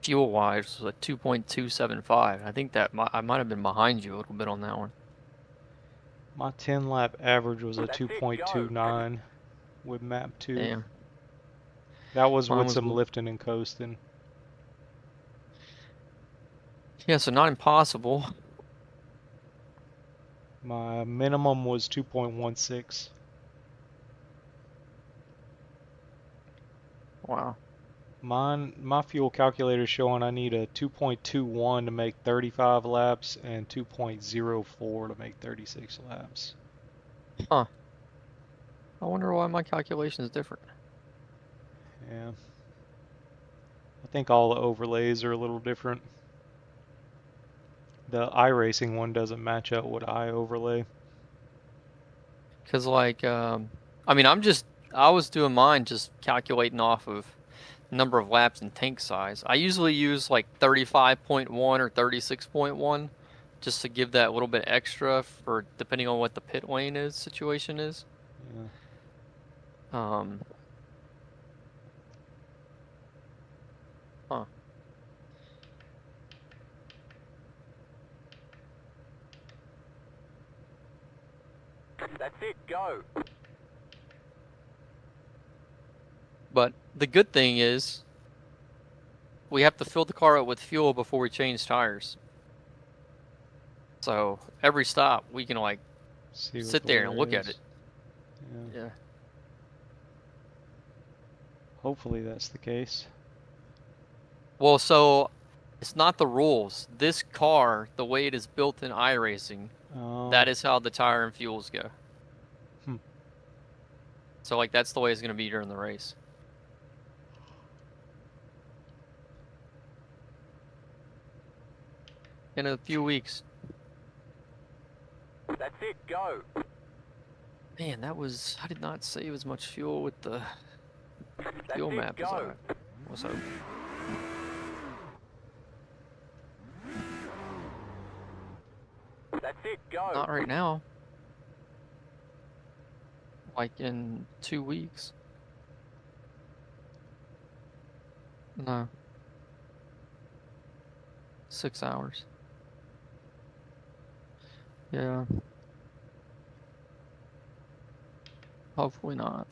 fuel-wise was a 2.275. I think that I might have been behind you a little bit on that one. My 10 lap average was a 2.29 with map 2. Damn. That was Mine with was some lifting and coasting. Yeah, so not impossible. My minimum was 2.16. Wow. My fuel calculator is showing I need a 2.21 to make 35 laps and 2.04 to make 36 laps. Huh. I wonder why my calculation is different. Yeah. I think all the overlays are a little different. The iRacing one doesn't match up with iOverlay. Because, like, I mean, I was doing mine just calculating off of number of laps and tank size. I usually use like 35.1 or 36.1 just to give that little bit extra for depending on what the pit lane situation is. Yeah. Huh. That's it, go. But the good thing is we have to fill the car up with fuel before we change tires. So every stop we can like sit there and look at it. Yeah. Hopefully that's the case. Well, so it's not the rules. This car, the way it is built in iRacing, that is how the tire and fuels go. So like that's the way it's going to be during the race. In a few weeks. That's it, go. Man, I did not save as much fuel with the fuel map as I was hoping. That's it, go. Not right now. Like in 2 weeks. No. 6 hours. Yeah. Hopefully not.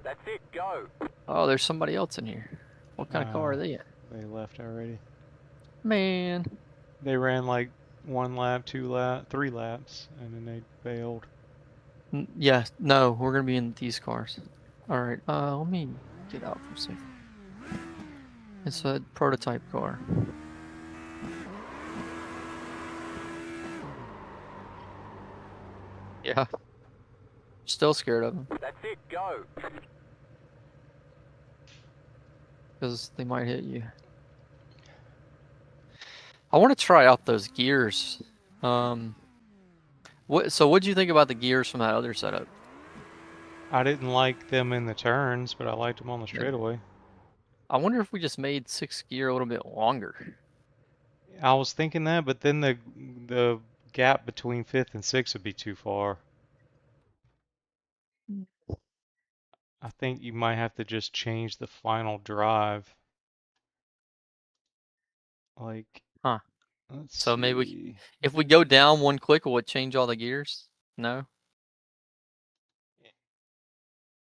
That's it, go. Oh, there's somebody else in here. What kind of car are they in? They left already. Man. They ran like 1 lap, 2 lap, 3 laps, and then they bailed. Yeah, no, we're gonna be in these cars. All right, let me get out for a second. It's a prototype car. Yeah. Still scared of them. That's it, go. Because they might hit you. I want to try out those gears. So what'd you think about the gears from that other setup? I didn't like them in the turns, but I liked them on the straightaway. I wonder if we just made 6th gear a little bit longer. I was thinking that, but then the gap between 5th and 6th would be too far. I think you might have to just change the final drive. Like, So maybe if we go down 1 click, will it change all the gears? No?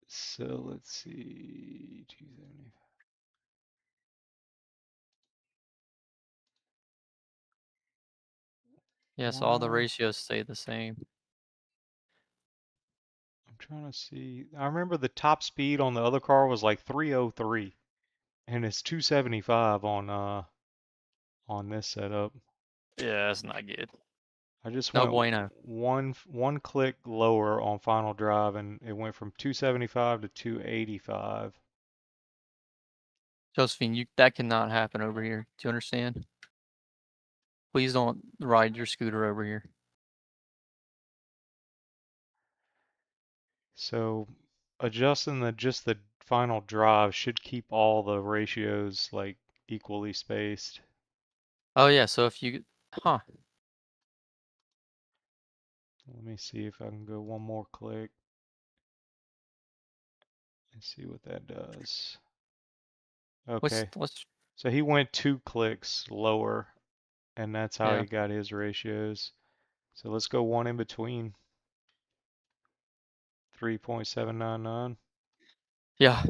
So let's see. 270. Yeah, so all the ratios stay the same. I'm trying to see. I remember the top speed on the other car was like 303, and it's 275 on this setup. Yeah, that's not good. I just No went bueno. one click lower on final drive, and it went from 275 to 285. Josephine, that cannot happen over here. Do you understand? Please don't ride your scooter over here. So adjusting just the final drive should keep all the ratios like equally spaced. Oh yeah, so if you Huh. Let me see if I can go one more click and see what that does. Okay. Let's So he went 2 clicks lower, and that's how yeah. he got his ratios. So let's go one in between. 3.799. Yeah.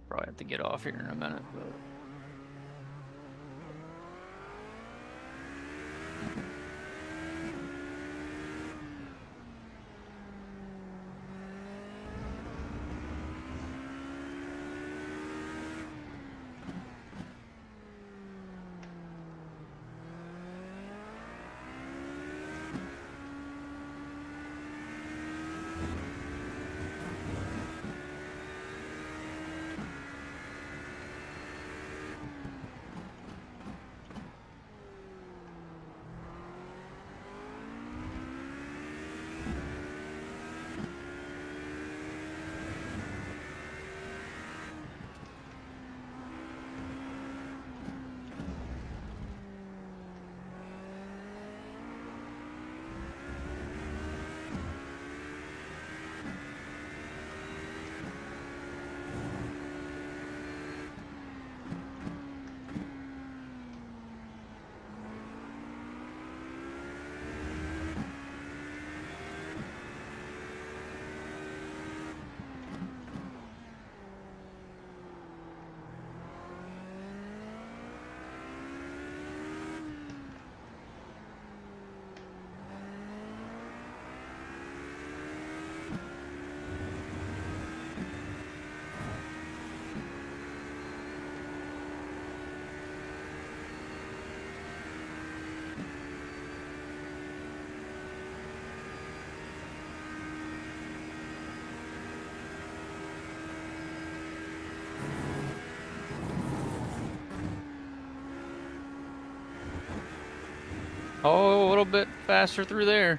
Probably have to get off here in a minute, but oh, a little bit faster through there.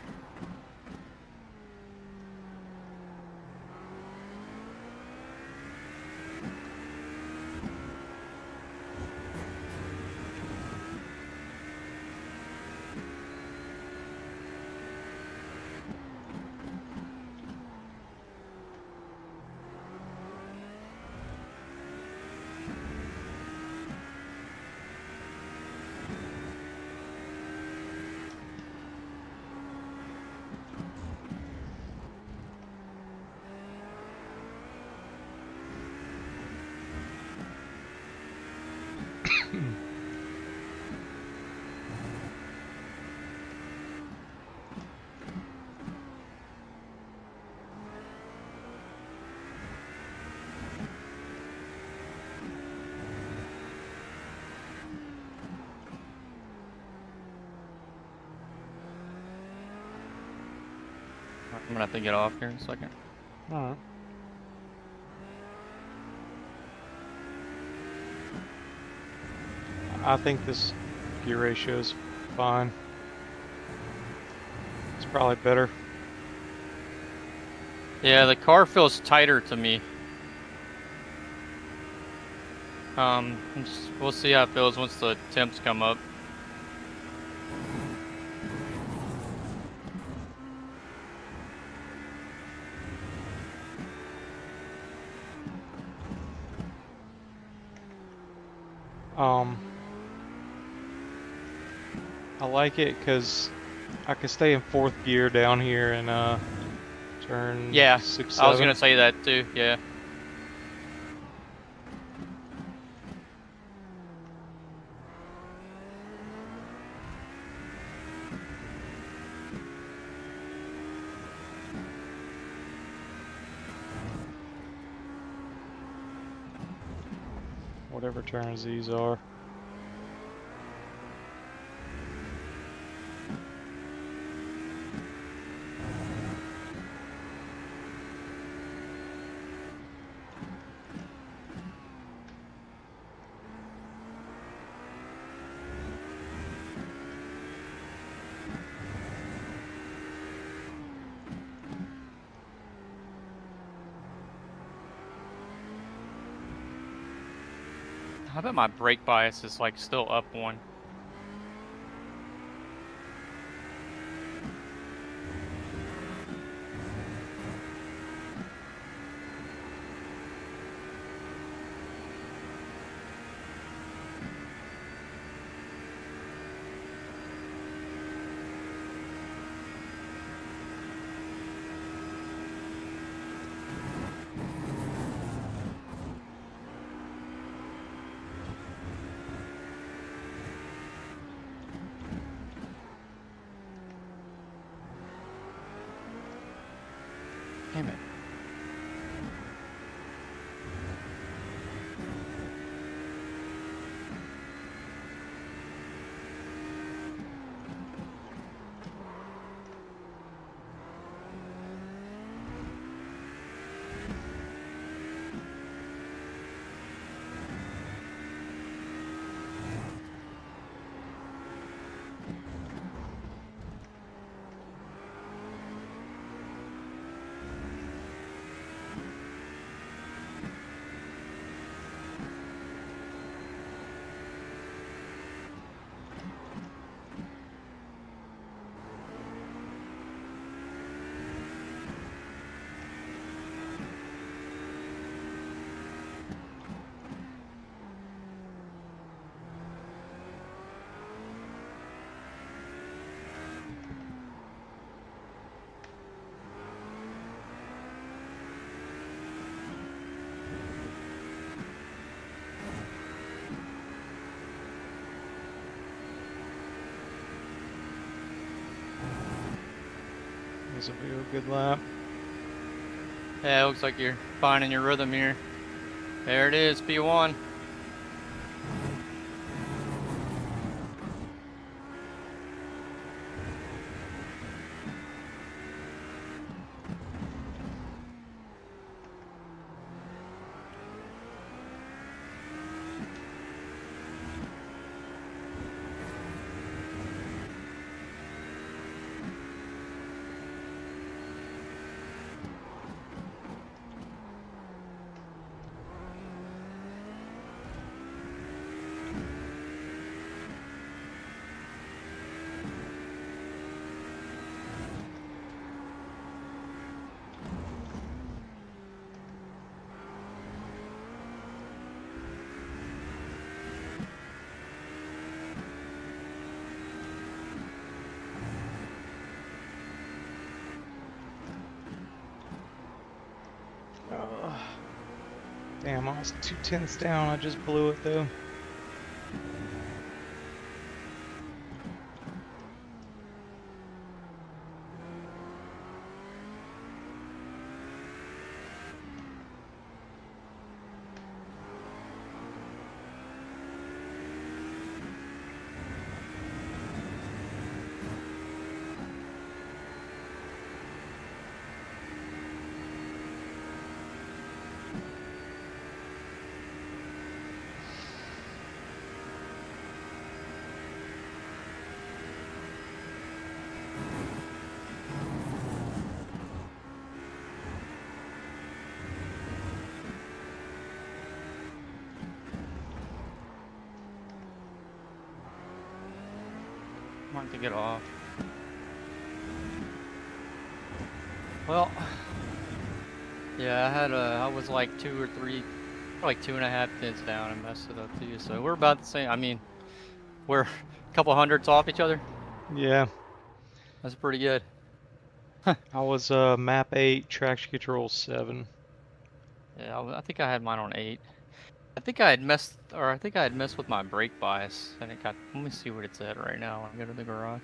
I'm gonna have to get off here in a second. All right. I think this gear ratio is fine. It's probably better. Yeah, the car feels tighter to me. We'll see how it feels once the temps come up. I like it because I can stay in 4th gear down here and turn Yeah, 6, 7. I was gonna say that too. Yeah. Whatever turns these are. I bet my brake bias is like still up 1. Damn it. This will be a good lap. Yeah, it looks like you're finding your rhythm here. There it is, P1. Damn, I was 2/10 down. I just blew it though. Want to get off. Well, yeah, I was like 2 or 3, like 2.5 tenths down and messed it up too. So we're about the same. I mean, we're a couple hundredths off each other. Yeah. That's pretty good. I was map 8, traction control 7. Yeah, I think I had mine on 8. I think I had messed with my brake bias, and it got. Let me see what it's at right now when I go to the garage.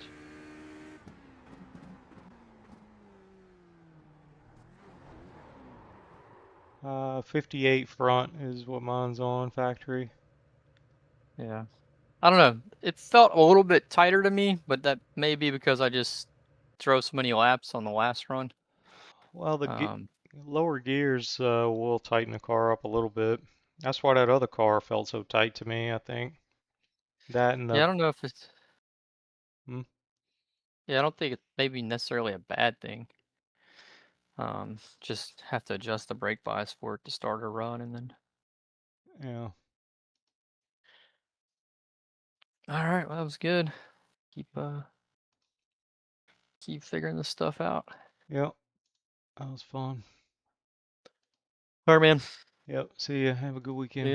58 front is what mine's on factory. Yeah, I don't know. It felt a little bit tighter to me, but that may be because I just drove so many laps on the last run. Well, the lower gears will tighten the car up a little bit. That's why that other car felt so tight to me, I think. That and the... Yeah, I don't know if it's. Hmm? Yeah, I don't think it's maybe necessarily a bad thing. Just have to adjust the brake bias for it to start a run, and then. Yeah. All right, well, that was good. Keep figuring this stuff out. Yep. That was fun. All right, man. Yep. See ya. Have a good weekend. Yeah.